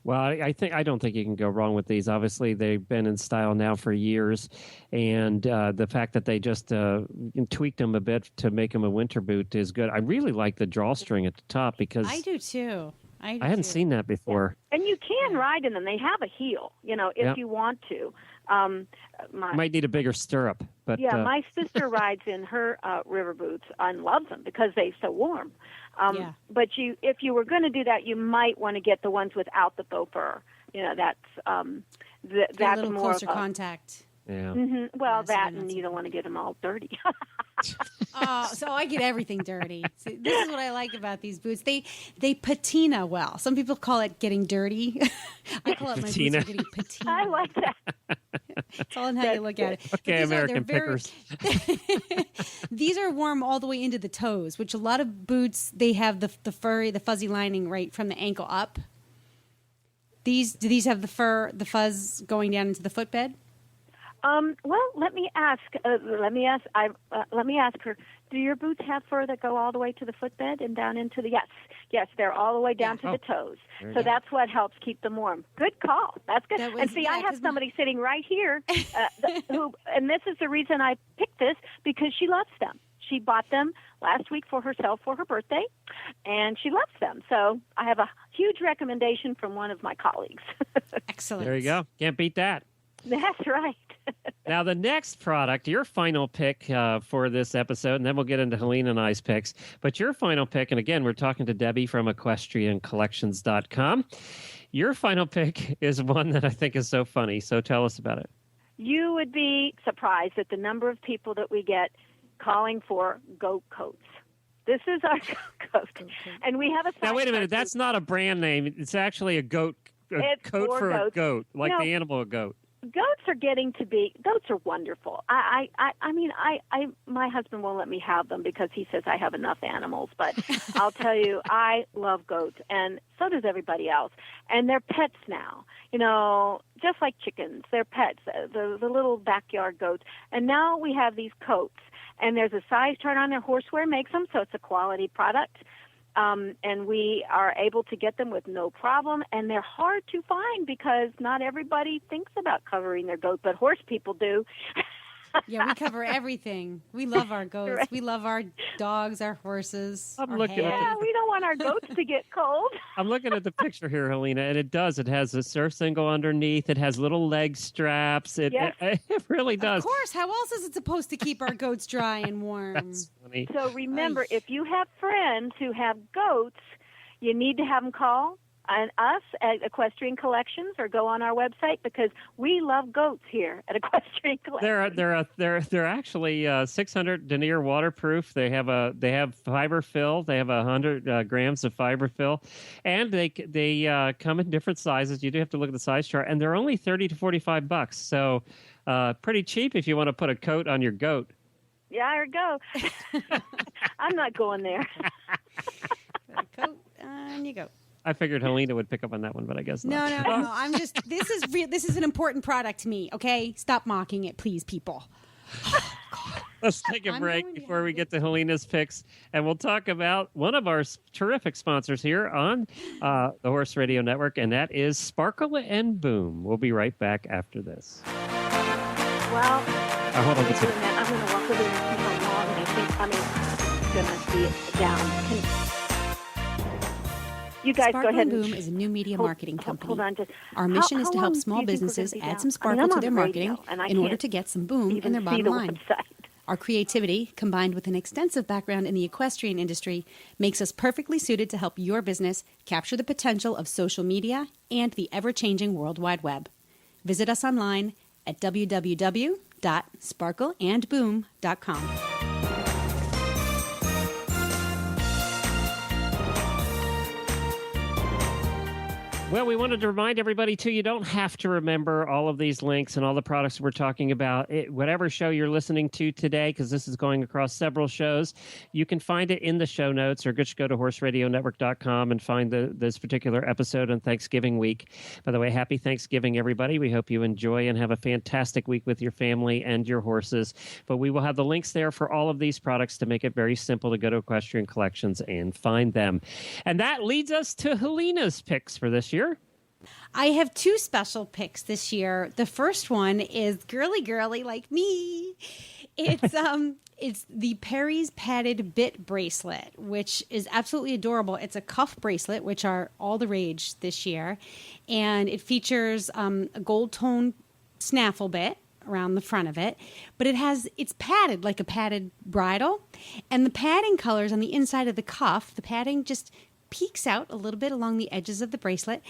Speaker 1: Well, I don't think you can go wrong with these. Obviously, they've been in style now for years, and the fact that they just tweaked them a bit to make them a winter boot is good. I really like the drawstring at the top because
Speaker 2: I do too. I
Speaker 1: hadn't seen that before.
Speaker 5: And you can ride in them. They have a heel, if you want to.
Speaker 1: Might need a bigger stirrup, but
Speaker 5: my sister rides in her river boots and loves them because they're so warm. But if you were going to do that, you might want to get the ones without the faux fur. That's that's
Speaker 2: a little
Speaker 5: more
Speaker 2: closer contact.
Speaker 1: Yeah.
Speaker 5: Mm-hmm. Well, and you don't want to get them all dirty.
Speaker 2: So I get everything dirty. See, this is what I like about these boots. They patina well. Some people call it getting dirty. I call it
Speaker 1: patina.
Speaker 2: My boots are getting patina.
Speaker 5: I like that.
Speaker 2: It's all in how you look at it.
Speaker 1: Okay, American pickers.
Speaker 2: These are warm all the way into the toes, which a lot of boots, they have the furry, the fuzzy lining right from the ankle up. Do these have the fuzz going down into the footbed?
Speaker 5: Well, let me ask her. Do your boots have fur that go all the way to the footbed and down into the? Yes, they're all the way down to the toes. So that's what helps keep them warm. Good call. That's good. I have somebody sitting right here who, and this is the reason I picked this because she loves them. She bought them last week for herself for her birthday, and she loves them. So I have a huge recommendation from one of my colleagues.
Speaker 2: Excellent.
Speaker 1: There you go. Can't beat that.
Speaker 5: That's right.
Speaker 1: Now, the next product, your final pick for this episode, and then we'll get into Helena and I's picks, but your final pick, and again, we're talking to Debbie from EquestrianCollections.com. Your final pick is one that I think is so funny, so tell us about it.
Speaker 5: You would be surprised at the number of people that we get calling for goat coats. This is our goat coat. And we have a
Speaker 1: Now, wait a minute. That's not a brand name. It's actually a coat for a goat, like the animal goat.
Speaker 5: Goats are wonderful. I mean, my husband won't let me have them because he says I have enough animals. But I'll tell you, I love goats, and so does everybody else. And they're pets now, just like chickens. They're pets, the little backyard goats. And now we have these coats, and there's a size chart on there. Horseware makes them, so it's a quality product. And we are able to get them with no problem, and they're hard to find because not everybody thinks about covering their goat, but horse people do.
Speaker 2: Yeah, we cover everything. We love our goats. Right. We love our dogs, our horses.
Speaker 5: We don't want our goats to get cold.
Speaker 1: I'm looking at the picture here, Helena, and it does. It has a surf single underneath. It has little leg straps. It really does.
Speaker 2: Of course. How else is it supposed to keep our goats dry and warm?
Speaker 1: That's funny.
Speaker 5: So remember, if you have friends who have goats, you need to have them call us at Equestrian Collections, or go on our website, because we love goats here at Equestrian Collections.
Speaker 1: They're actually 600 denier waterproof. They have fiber fill. They have 100 grams of fiber fill, and they come in different sizes. You do have to look at the size chart, and they're only $30 to $45. So pretty cheap if you want to put a coat on your goat.
Speaker 5: Yeah, there go. I'm not going there.
Speaker 2: Coat on you go.
Speaker 1: I figured Helena would pick up on that one, but I guess not.
Speaker 2: No. I'm just. This is an important product to me. Okay, stop mocking it, please, people.
Speaker 1: Let's take a break before we get to Helena's picks, and we'll talk about one of our terrific sponsors here on the Horse Radio Network, and that is Sparkle and Boom. We'll be right back after this.
Speaker 5: Well,
Speaker 1: hold on, let's
Speaker 5: I'm going to walk over there and see how long, and I think I'm going to see it down. You guys
Speaker 2: Sparkle
Speaker 5: go ahead
Speaker 2: and Boom is a new media marketing company.
Speaker 5: Hold on,
Speaker 2: Our mission is to
Speaker 5: how
Speaker 2: help
Speaker 5: long
Speaker 2: small
Speaker 5: do you think we're
Speaker 2: businesses
Speaker 5: gonna be
Speaker 2: add
Speaker 5: down?
Speaker 2: some sparkle
Speaker 5: I'm
Speaker 2: to
Speaker 5: on
Speaker 2: their
Speaker 5: the
Speaker 2: marketing
Speaker 5: radio, and I
Speaker 2: in order
Speaker 5: can't
Speaker 2: to get some boom in
Speaker 5: even
Speaker 2: their
Speaker 5: see
Speaker 2: bottom
Speaker 5: the
Speaker 2: line.
Speaker 5: website.
Speaker 2: Our creativity, combined with an extensive background in the equestrian industry, makes us perfectly suited to help your business capture the potential of social media and the ever-changing World Wide Web. Visit us online at www.sparkleandboom.com.
Speaker 1: Well, we wanted to remind everybody, too, you don't have to remember all of these links and all the products we're talking about. Whatever show you're listening to today, because this is going across several shows, you can find it in the show notes, or just go to horseradionetwork.com and find this particular episode on Thanksgiving week. By the way, happy Thanksgiving, everybody. We hope you enjoy and have a fantastic week with your family and your horses. But we will have the links there for all of these products to make it very simple to go to Equestrian Collections and find them. And that leads us to Helena's picks for this year.
Speaker 2: I have two special picks this year. The first one is girly like me. It's it's the Perry's padded bit bracelet, which is absolutely adorable. It's a cuff bracelet, which are all the rage this year, and it features a gold tone snaffle bit around the front of it, but it's padded like a padded bridle, and the padding colors on the inside of the cuff, the padding just peeks out a little bit along the edges of the bracelet,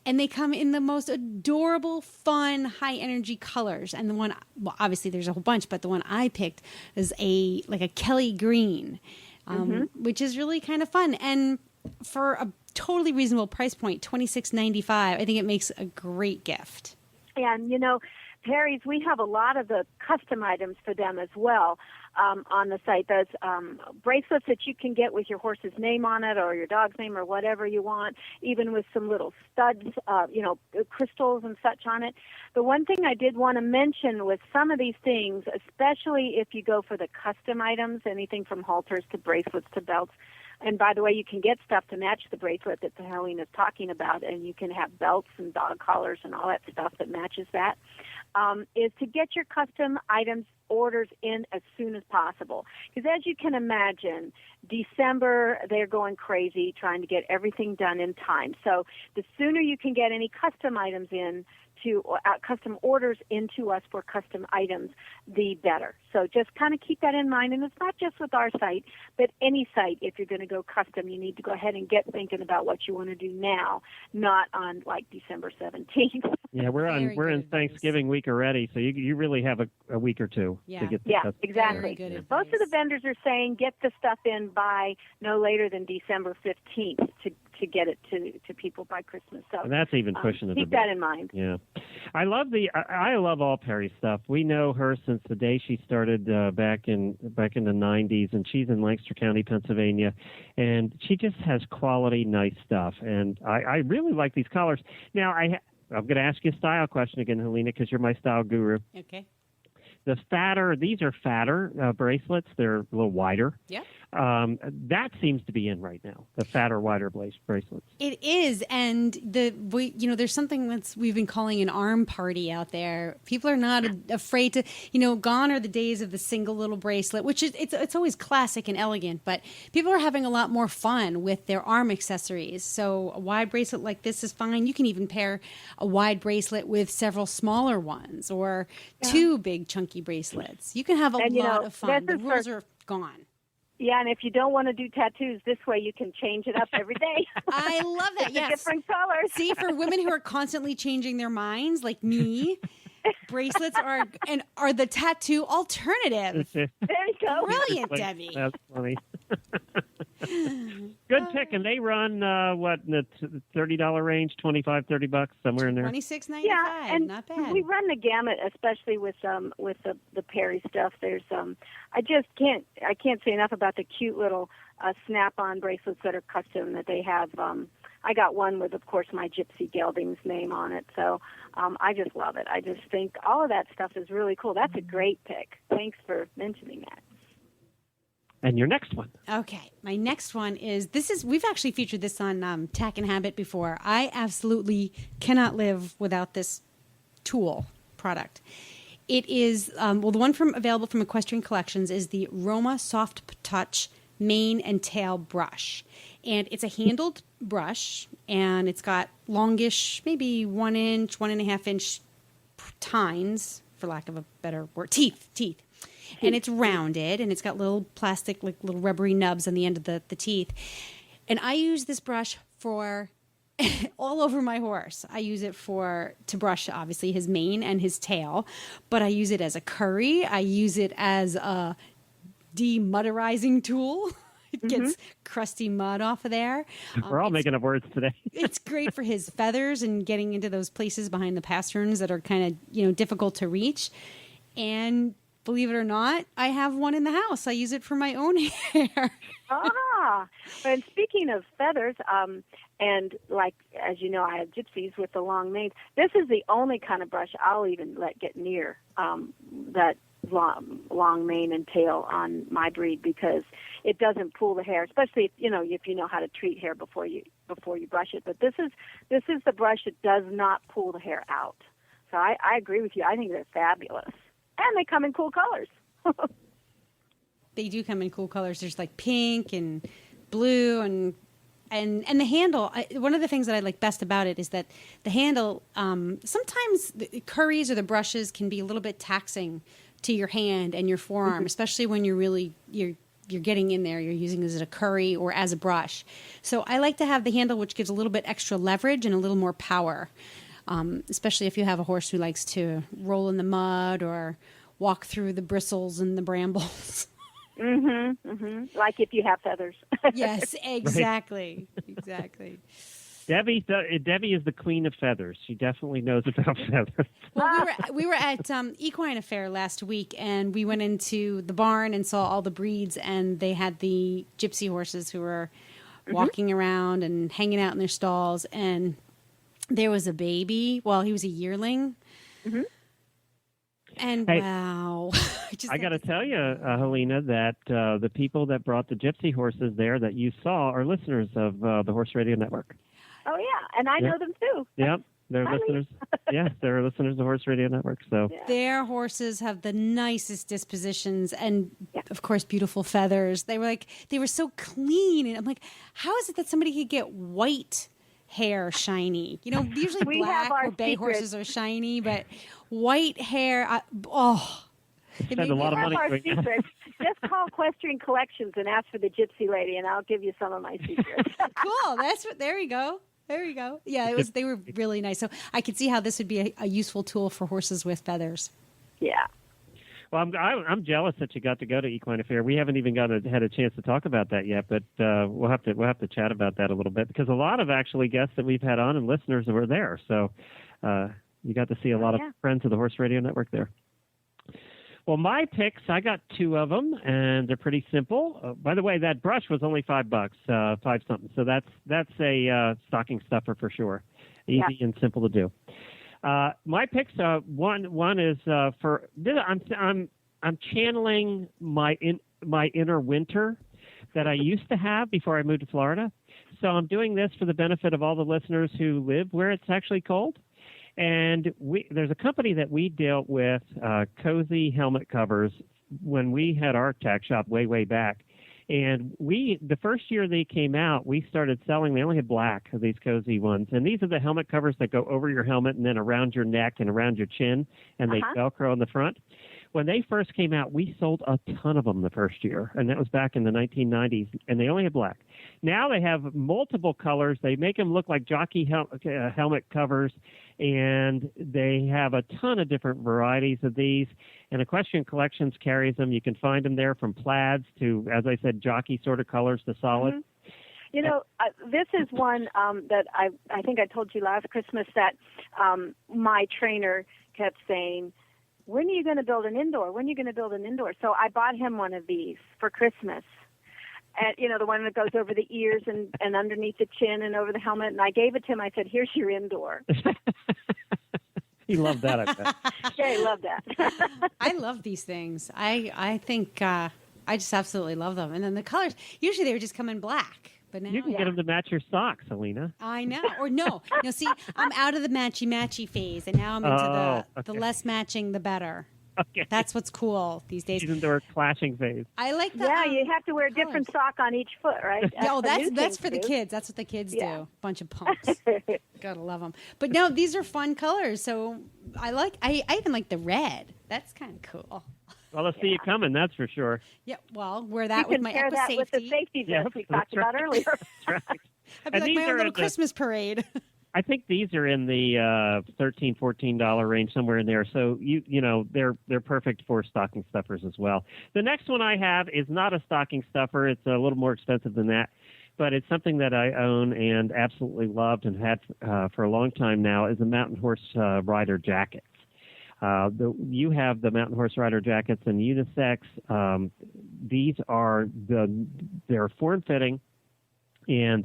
Speaker 2: and they come in the most adorable, fun, high energy colors. And the one, well, obviously there's a whole bunch, but the one I picked is a Kelly green, which is really kind of fun. And for a totally reasonable price point, $26.95, I think it makes a great gift.
Speaker 5: And, Perry's, we have a lot of the custom items for them as well on the site. There's bracelets that you can get with your horse's name on it, or your dog's name, or whatever you want, even with some little studs, crystals and such on it. The one thing I did want to mention with some of these things, especially if you go for the custom items, anything from halters to bracelets to belts, and by the way, you can get stuff to match the bracelet that Helena is talking about, and you can have belts and dog collars and all that stuff that matches that, is to get your custom items orders in as soon as possible. Because as you can imagine, December, they're going crazy trying to get everything done in time. So the sooner you can get any custom items in, custom orders into us for custom items, the better. So just kind of keep that in mind. And it's not just with our site, but any site. If you're going to go custom, you need to go ahead and get thinking about what you want to do now, not on like December 17th.
Speaker 1: Yeah, we're in Thanksgiving week already, so you really have a week or two to get the stuff.
Speaker 5: Exactly. Most of the vendors are saying get the stuff in by no later than December 15th to get it to people by Christmas. So
Speaker 1: and that's even pushing it a bit.
Speaker 5: Keep that in mind.
Speaker 1: Yeah, I love all Perry stuff. We know her since the day she started back in the 90s, and she's in Lancaster County, Pennsylvania, and she just has quality, nice stuff. And I really like these collars. Now I'm going to ask you a style question again, Helena, because you're my style guru.
Speaker 2: Okay.
Speaker 1: These are fatter bracelets. They're a little wider.
Speaker 2: Yeah.
Speaker 1: That seems to be in right now, the fatter, wider bracelets.
Speaker 2: It is, and there's something we've been calling an arm party out there. People are not afraid to, gone are the days of the single little bracelet, which is it's always classic and elegant, but people are having a lot more fun with their arm accessories. So a wide bracelet like this is fine. You can even pair a wide bracelet with several smaller ones, or two big chunky bracelets. You can have a lot of fun. The rules are gone.
Speaker 5: Yeah, and if you don't want to do tattoos, this way you can change it up every day.
Speaker 2: I love that.
Speaker 5: It's
Speaker 2: Yes.
Speaker 5: different colors.
Speaker 2: See, for women who are constantly changing their minds, like me, bracelets are the tattoo alternative.
Speaker 5: There you go.
Speaker 2: Brilliant, Debbie.
Speaker 1: That's funny. Good pick. And they run, in the $30 range, $25-$30, somewhere in there.
Speaker 2: $26.95.
Speaker 5: Yeah, and
Speaker 2: not bad.
Speaker 5: we run the gamut, especially with the Perry stuff. There's I can't say enough about the cute little snap-on bracelets that are custom that they have. I got one with, of course, my Gypsy Gelding's name on it. So I just love it. I just think all of that stuff is really cool. That's a great pick. Thanks for mentioning that.
Speaker 1: And your next one.
Speaker 2: Okay, my next one is we've actually featured this on Tack and Habit before. I absolutely cannot live without this tool product. It is, the one available from Equestrian Collections is the Roma Soft Touch mane and tail brush. And it's a handled brush, and it's got longish, maybe 1 inch, 1.5 inch tines, for lack of a better word, teeth. And it's rounded, and it's got little plastic, like little rubbery nubs on the end of the teeth. And I use this brush for all over my horse. I use it to brush, obviously, his mane and his tail, but I use it as a curry. I use it as a demudderizing tool. It gets crusty mud off of there.
Speaker 1: We're all making up words today.
Speaker 2: It's great for his feathers and getting into those places behind the pasterns that are kind of, difficult to reach. And believe it or not, I have one in the house. I use it for my own hair.
Speaker 5: And speaking of feathers, and like, as you know, I have gypsies with the long manes. This is the only kind of brush I'll even let get near that long mane and tail on my breed, because it doesn't pull the hair, especially if you know how to treat hair before you brush it. But this is the brush that does not pull the hair out. So I agree with you. I think they're fabulous, and they come in cool colors.
Speaker 2: They do come in cool colors. There's like pink and blue and the handle. One of the things that I like best about it is that the handle. Sometimes the curries or the brushes can be a little bit taxing to your hand and your forearm, especially when you're getting in there. You're using it as a curry or as a brush. So I like to have the handle, which gives a little bit extra leverage and a little more power, especially if you have a horse who likes to roll in the mud or walk through the bristles and the brambles.
Speaker 5: Like if you have feathers.
Speaker 2: Yes, exactly. Exactly.
Speaker 1: Debbie is the queen of feathers. She definitely knows about feathers.
Speaker 2: Well, we were at Equine Affair last week, and we went into the barn and saw all the breeds, and they had the gypsy horses who were walking around and hanging out in their stalls, and there was a baby. Well, he was a yearling. And
Speaker 1: hey,
Speaker 2: wow.
Speaker 1: I got to tell you, Helena, that the people that brought the gypsy horses there that you saw are listeners of the Horse Radio Network.
Speaker 5: Oh, yeah, and I know them too.
Speaker 1: Yep, they're listeners. Yeah, they're listeners of the Horse Radio Network. So
Speaker 2: their horses have the nicest dispositions and, of course, beautiful feathers. They were so clean, and I'm like, how is it that somebody could get white hair shiny? Usually black or bay horses are shiny, but white hair.
Speaker 1: It has a lot of money.
Speaker 5: Our secrets. Just call Equestrian Collections and ask for the Gypsy Lady, and I'll give you some of my secrets.
Speaker 2: Cool. There we go. There you go. Yeah, they were really nice. So I could see how this would be a useful tool for horses with feathers.
Speaker 5: Yeah.
Speaker 1: Well, I'm jealous that you got to go to Equine Affair. We haven't even had a chance to talk about that yet, but we'll have to chat about that a little bit, because a lot of actually guests that we've had on and listeners were there. So you got to see a lot of friends of the Horse Radio Network there. Well, my picks, I got 2 of them, and they're pretty simple. By the way, that brush was only $5, $5 something. So that's a stocking stuffer for sure. Easy and simple to do. My picks, one is for I'm channeling my inner winter that I used to have before I moved to Florida. So I'm doing this for the benefit of all the listeners who live where it's actually cold. And there's a company that we dealt with, Cozy Helmet Covers, when we had our tack shop way back. And the first year they came out, we started selling. They only had black of these Cozy ones. And these are the helmet covers that go over your helmet and then around your neck and around your chin, and they Velcro on the front. when they first came out, we sold a ton of them the first year, and that was back in the 1990s, and they only had black. Now they have multiple colors. They make them look like jockey helmet covers, and they have a ton of different varieties of these. And Equestrian Collections carries them. You can find them there from plaids to, as I said, jockey sort of colors to solid.
Speaker 5: Mm-hmm. This is one that I think I told you last Christmas that my trainer kept saying, when are you going to build an indoor? When are you going to build an indoor? So I bought him one of these for Christmas. And, the one that goes over the ears and underneath the chin and over the helmet. And I gave it to him. I said, here's your indoor.
Speaker 1: He loved that, I bet.
Speaker 5: Yeah, he loved that.
Speaker 2: I love these things. I think I just absolutely love them. And then the colors, usually they would just come in black. But now,
Speaker 1: you can get them to match your socks, Alina.
Speaker 2: I know. Or no. See, I'm out of the matchy-matchy phase, and now I'm into the less matching, the better.
Speaker 1: Okay.
Speaker 2: That's what's cool these days.
Speaker 1: He's into our clashing phase.
Speaker 2: I like the
Speaker 5: you have to wear a different sock on each foot, right?
Speaker 2: That's for the kids. That's what the kids do. Bunch of punks. Gotta love them. But no, these are fun colors. So I even like the red. That's kind of cool.
Speaker 1: Well, let's see you coming, that's for sure.
Speaker 2: Yeah, well, wear that with my
Speaker 5: pair that
Speaker 2: Equisafety.
Speaker 5: with the safety vest we talked about earlier.
Speaker 1: That's right.
Speaker 2: I'd be like my own little Christmas parade.
Speaker 1: I think these are in the $13, $14 range, somewhere in there. So they're perfect for stocking stuffers as well. The next one I have is not a stocking stuffer. It's a little more expensive than that, but it's something that I own and absolutely loved and had for a long time now. Is the Mountain Horse Rider jackets. You have the Mountain Horse Rider jackets in unisex. These are they're form-fitting, and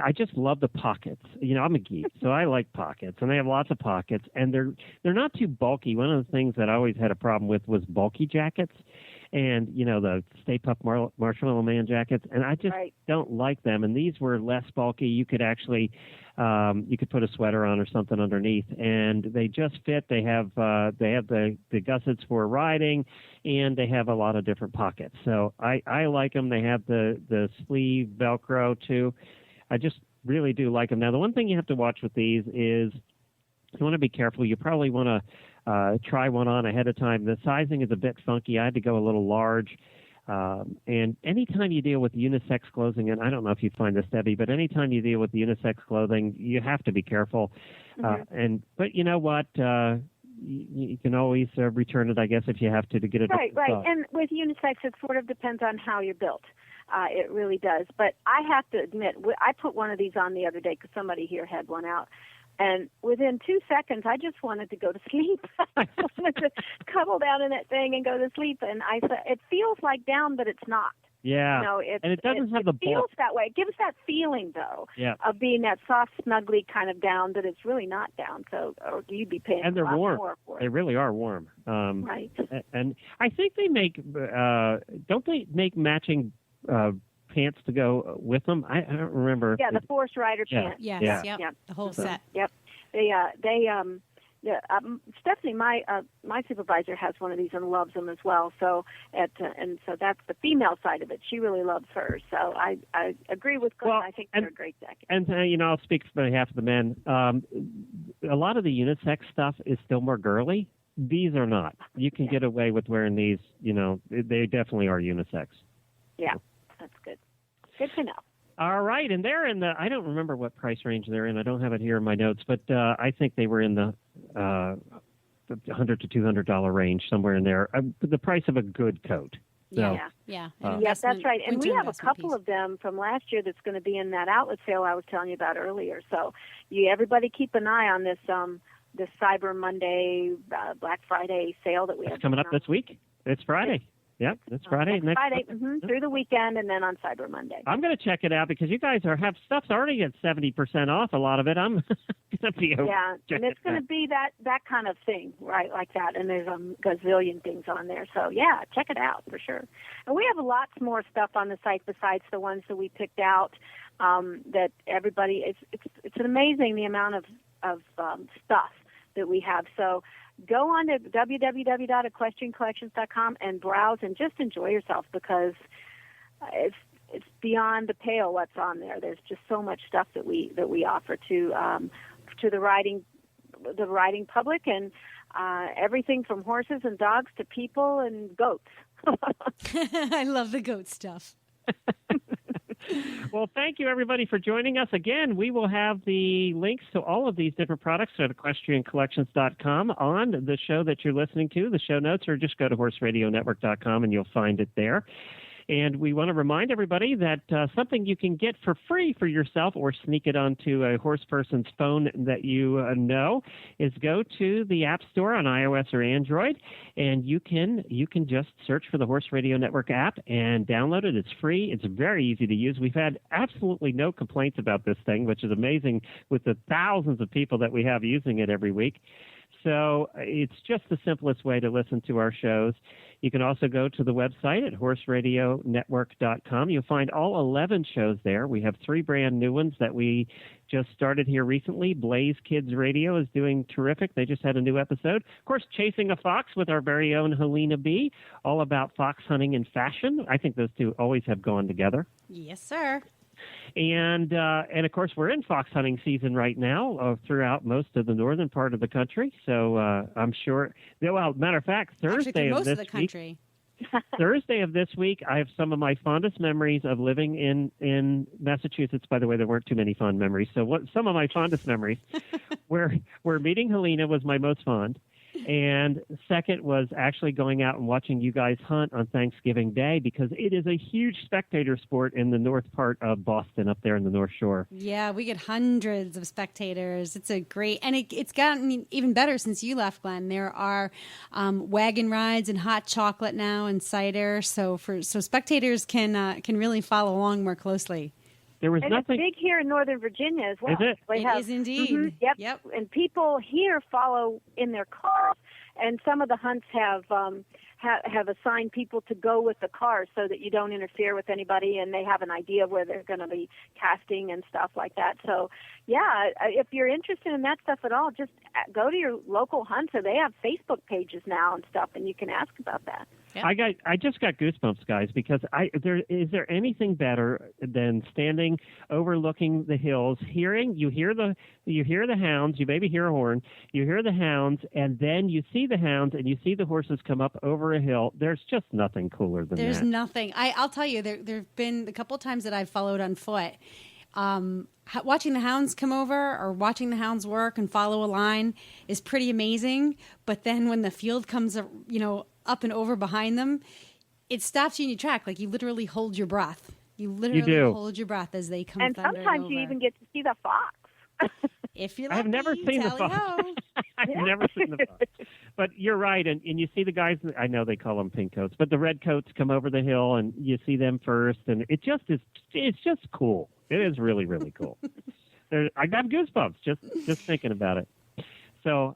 Speaker 1: I just love the pockets. I'm a geek, so I like pockets, and they have lots of pockets, and they're not too bulky. One of the things that I always had a problem with was bulky jackets, and the Stay Puft Marshmallow Man jackets, and I just don't like them. And these were less bulky. You could actually you could put a sweater on or something underneath, and they just fit. They have the gussets for riding, and they have a lot of different pockets. So I like them. They have the sleeve Velcro too. I just really do like them. Now, the one thing you have to watch with these is you want to be careful. You probably want to try one on ahead of time. The sizing is a bit funky. I had to go a little large. And anytime you deal with unisex clothing, and I don't know if you find this, Debbie, but anytime you deal with unisex clothing, you have to be careful.
Speaker 5: Mm-hmm.
Speaker 1: But you know what? You can always return it, I guess, if you have to get it.
Speaker 5: Right. And with unisex, it sort of depends on how you're built. It really does. But I have to admit, I put one of these on the other day because somebody here had one out. And within 2 seconds, I just wanted to go to sleep. I wanted to cuddle down in that thing and go to sleep. And I said, it feels like down, but it's not.
Speaker 1: Yeah. And it doesn't have the bulk.
Speaker 5: It feels that way. It gives that feeling, though, of being that soft, snuggly kind of down, but it's really not down. So you'd be paying
Speaker 1: and they're
Speaker 5: a lot
Speaker 1: warm.
Speaker 5: more for it.
Speaker 1: They really are warm.
Speaker 5: Right.
Speaker 1: And I think they make, don't they make matching pants to go with them? I don't remember.
Speaker 5: Yeah, the Force Rider pants.
Speaker 2: Yes, the whole set.
Speaker 5: Yep. Stephanie, my supervisor, has one of these and loves them as well. So and so that's the female side of it. She really loves hers. So I agree with Glenn. I think they're a great jacket.
Speaker 1: And I'll speak for behalf of the men. A lot of the unisex stuff is still more girly. These are not. You can get away with wearing these. They definitely are unisex.
Speaker 5: Yeah, that's good. Good to know.
Speaker 1: All right, and they're in I don't remember what price range they're in. I don't have it here in my notes, but I think they were in the $100 to $200 range, somewhere in there. The price of a good coat. So,
Speaker 2: yeah,
Speaker 5: that's right. And we have a couple
Speaker 2: piece
Speaker 5: of them from last year that's going to be in that outlet sale I was telling you about earlier. So everybody keep an eye on this Cyber Monday, Black Friday sale that we have.
Speaker 1: It's coming up this week. It's Friday. Yep, it's Friday.
Speaker 5: Next Friday, through the weekend, and then on Cyber Monday.
Speaker 1: I'm going to check it out because you guys have stuff's already at 70% off. A lot of it. I'm going to be over.
Speaker 5: Yeah, and it's going to be that kind of thing, right, like that. And there's a gazillion things on there. So yeah, check it out for sure. And we have lots more stuff on the site besides the ones that we picked out. That everybody, it's amazing the amount of stuff that we have. So go on to www.equestriancollections.com and browse and just enjoy yourself because it's beyond the pale what's on there. There's just so much stuff that we offer to the riding public, and everything from horses and dogs to people and goats.
Speaker 2: I love the goat stuff.
Speaker 1: Well, thank you, everybody, for joining us. Again, we will have the links to all of these different products at equestriancollections.com on the show that you're listening to, the show notes, or just go to horseradionetwork.com and you'll find it there. And we want to remind everybody that something you can get for free for yourself or sneak it onto a horse person's phone that you know is go to the App Store on iOS or Android, and you can just search for the Horse Radio Network app and download it. It's free. It's very easy to use. We've had absolutely no complaints about this thing, which is amazing with the thousands of people that we have using it every week. So it's just the simplest way to listen to our shows. You can also go to the website at horseradionetwork.com. You'll find all 11 shows there. We have 3 brand new ones that we just started here recently. Blaze Kids Radio is doing terrific. They just had a new episode. Of course, Chasing a Fox with our very own Helena B, all about fox hunting and fashion. I think those two always have gone together.
Speaker 2: Yes, sir.
Speaker 1: And of course, we're in fox hunting season right now throughout most of the northern part of the country. So I'm sure, well, matter of fact, Thursday
Speaker 2: most
Speaker 1: of this
Speaker 2: of the country.
Speaker 1: Thursday of this week, I have some of my fondest memories of living in Massachusetts. By the way, there weren't too many fond memories. So some of my fondest memories where meeting Helena was my most fond. And second was actually going out and watching you guys hunt on Thanksgiving Day, because it is a huge spectator sport in the north part of Boston up there in the North Shore.
Speaker 2: Yeah, we get hundreds of spectators. It's a great, and it's gotten even better since you left, Glenn. There are wagon rides and hot chocolate now and cider, so spectators can really follow along more closely.
Speaker 1: There was
Speaker 5: and
Speaker 1: nothing.
Speaker 5: It's big here in Northern Virginia as well.
Speaker 1: Is it?
Speaker 2: It is indeed.
Speaker 5: Yep. And people here follow in their cars, and some of the hunts have assigned people to go with the cars so that you don't interfere with anybody, and they have an idea of where they're going to be casting and stuff like that. So, yeah, if you're interested in that stuff at all, just go to your local hunter. They have Facebook pages now and stuff, and you can ask about that.
Speaker 2: Yeah.
Speaker 1: I just got goosebumps, guys, because is there anything better than standing overlooking the hills, you hear the hounds, you maybe hear a horn, you hear the hounds, and then you see the hounds and you see the horses come up over a hill. There's just nothing cooler than
Speaker 2: There's
Speaker 1: that.
Speaker 2: nothing. I'll tell you, there've been a couple times that I've followed on foot. Watching the hounds come over or watching the hounds work and follow a line is pretty amazing. But then when the field comes, up and over behind them, it stops you in your track. Like you literally hold your breath. You literally hold your breath as they come.
Speaker 5: And sometimes you even get to see the fox.
Speaker 2: If you're lucky,
Speaker 1: I've never seen the fox. I've never seen the fox. But you're right, and you see the guys. I know they call them pink coats, but the red coats come over the hill, and you see them first, and it just is. It's just cool. It is really, really cool. I got goosebumps just thinking about it. So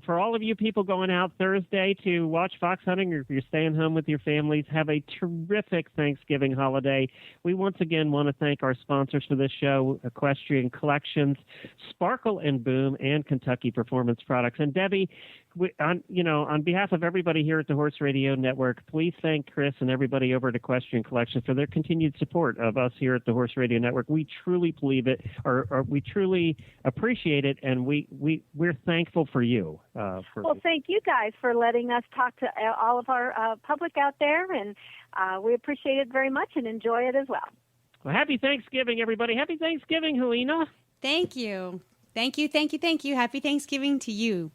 Speaker 1: for all of you people going out Thursday to watch fox hunting, or if you're staying home with your families, have a terrific Thanksgiving holiday. We once again want to thank our sponsors for this show, Equestrian Collections, Sparkle and Boom, and Kentucky Performance Products. And Debbie, on behalf of everybody here at the Horse Radio Network, please thank Chris and everybody over at Equestrian Collections for their continued support of us here at the Horse Radio Network. We truly believe it, or we truly appreciate it, and we're thankful for you.
Speaker 5: Well, thank you guys for letting us talk to all of our public out there, and we appreciate it very much and enjoy it as well.
Speaker 1: Well, happy Thanksgiving, everybody. Happy Thanksgiving, Helena.
Speaker 2: Thank you. Thank you, thank you, thank you. Happy Thanksgiving to you.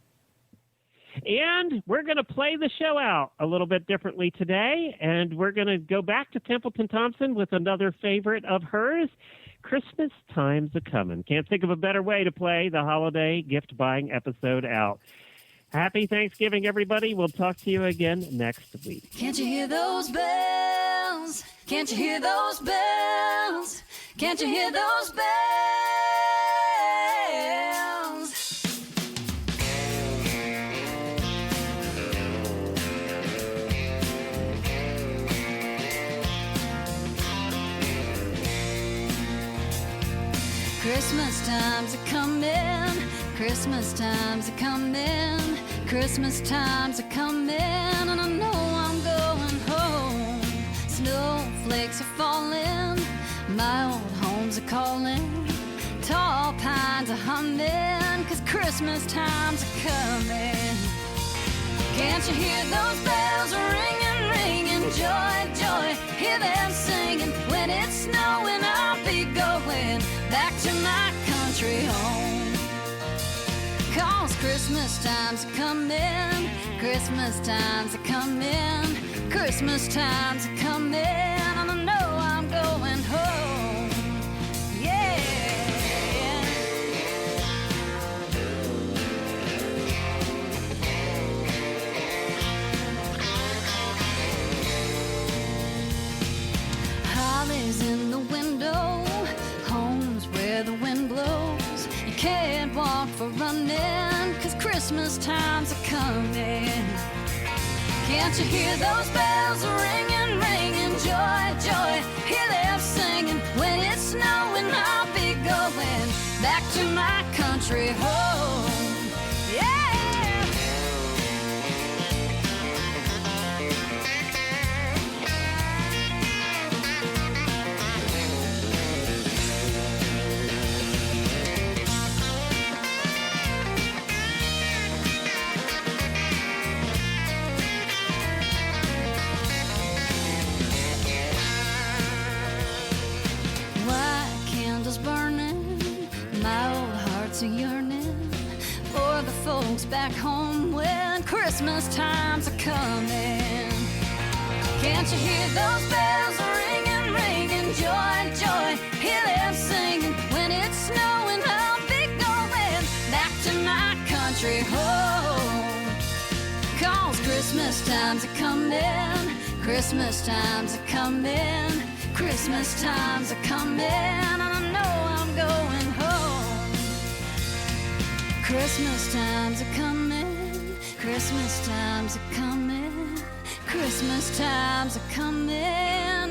Speaker 1: And we're going to play the show out a little bit differently today, and we're going to go back to Templeton Thompson with another favorite of hers, Christmas Time's A-Comin'. Can't think of a better way to play the holiday gift-buying episode out. Happy Thanksgiving, everybody. We'll talk to you again next week.
Speaker 4: Can't you hear those bells? Can't you hear those bells? Can't you hear those bells? Christmas time's a-comin', Christmas time's a-comin', Christmas time's a-comin', and I know I'm going home. Snowflakes are falling, my old home's a-calling, tall pines are hummin', 'cause Christmas time's a-comin'. Can't you hear those bells ringing, ringing? Joy, joy, hear them singing. When it's snowing, I'll be going back to my country home. 'Cause Christmas time's a coming, Christmas time's a coming, Christmas time's a coming, and I know I'm going home. Yeah. Holly's in the window, home's where the wind blows. You can't walk for running, 'cause Christmas time's a coming. Can't you hear those bells ringing, ringing? Joy, joy, hear them singing. When it's snowing, I'll be going back to my country home. Yeah. A yearning for the folks back home when Christmas time's a coming. Can't you hear those bells ringing, ringing? Joy, joy, hear them singing. When it's snowing, I'll be going back to my country home. 'Cause Christmas time's a coming, Christmas time's a coming, Christmas time's a coming, and I know I'm going home. Christmas time's a coming, Christmas time's a coming, Christmas time's a coming, and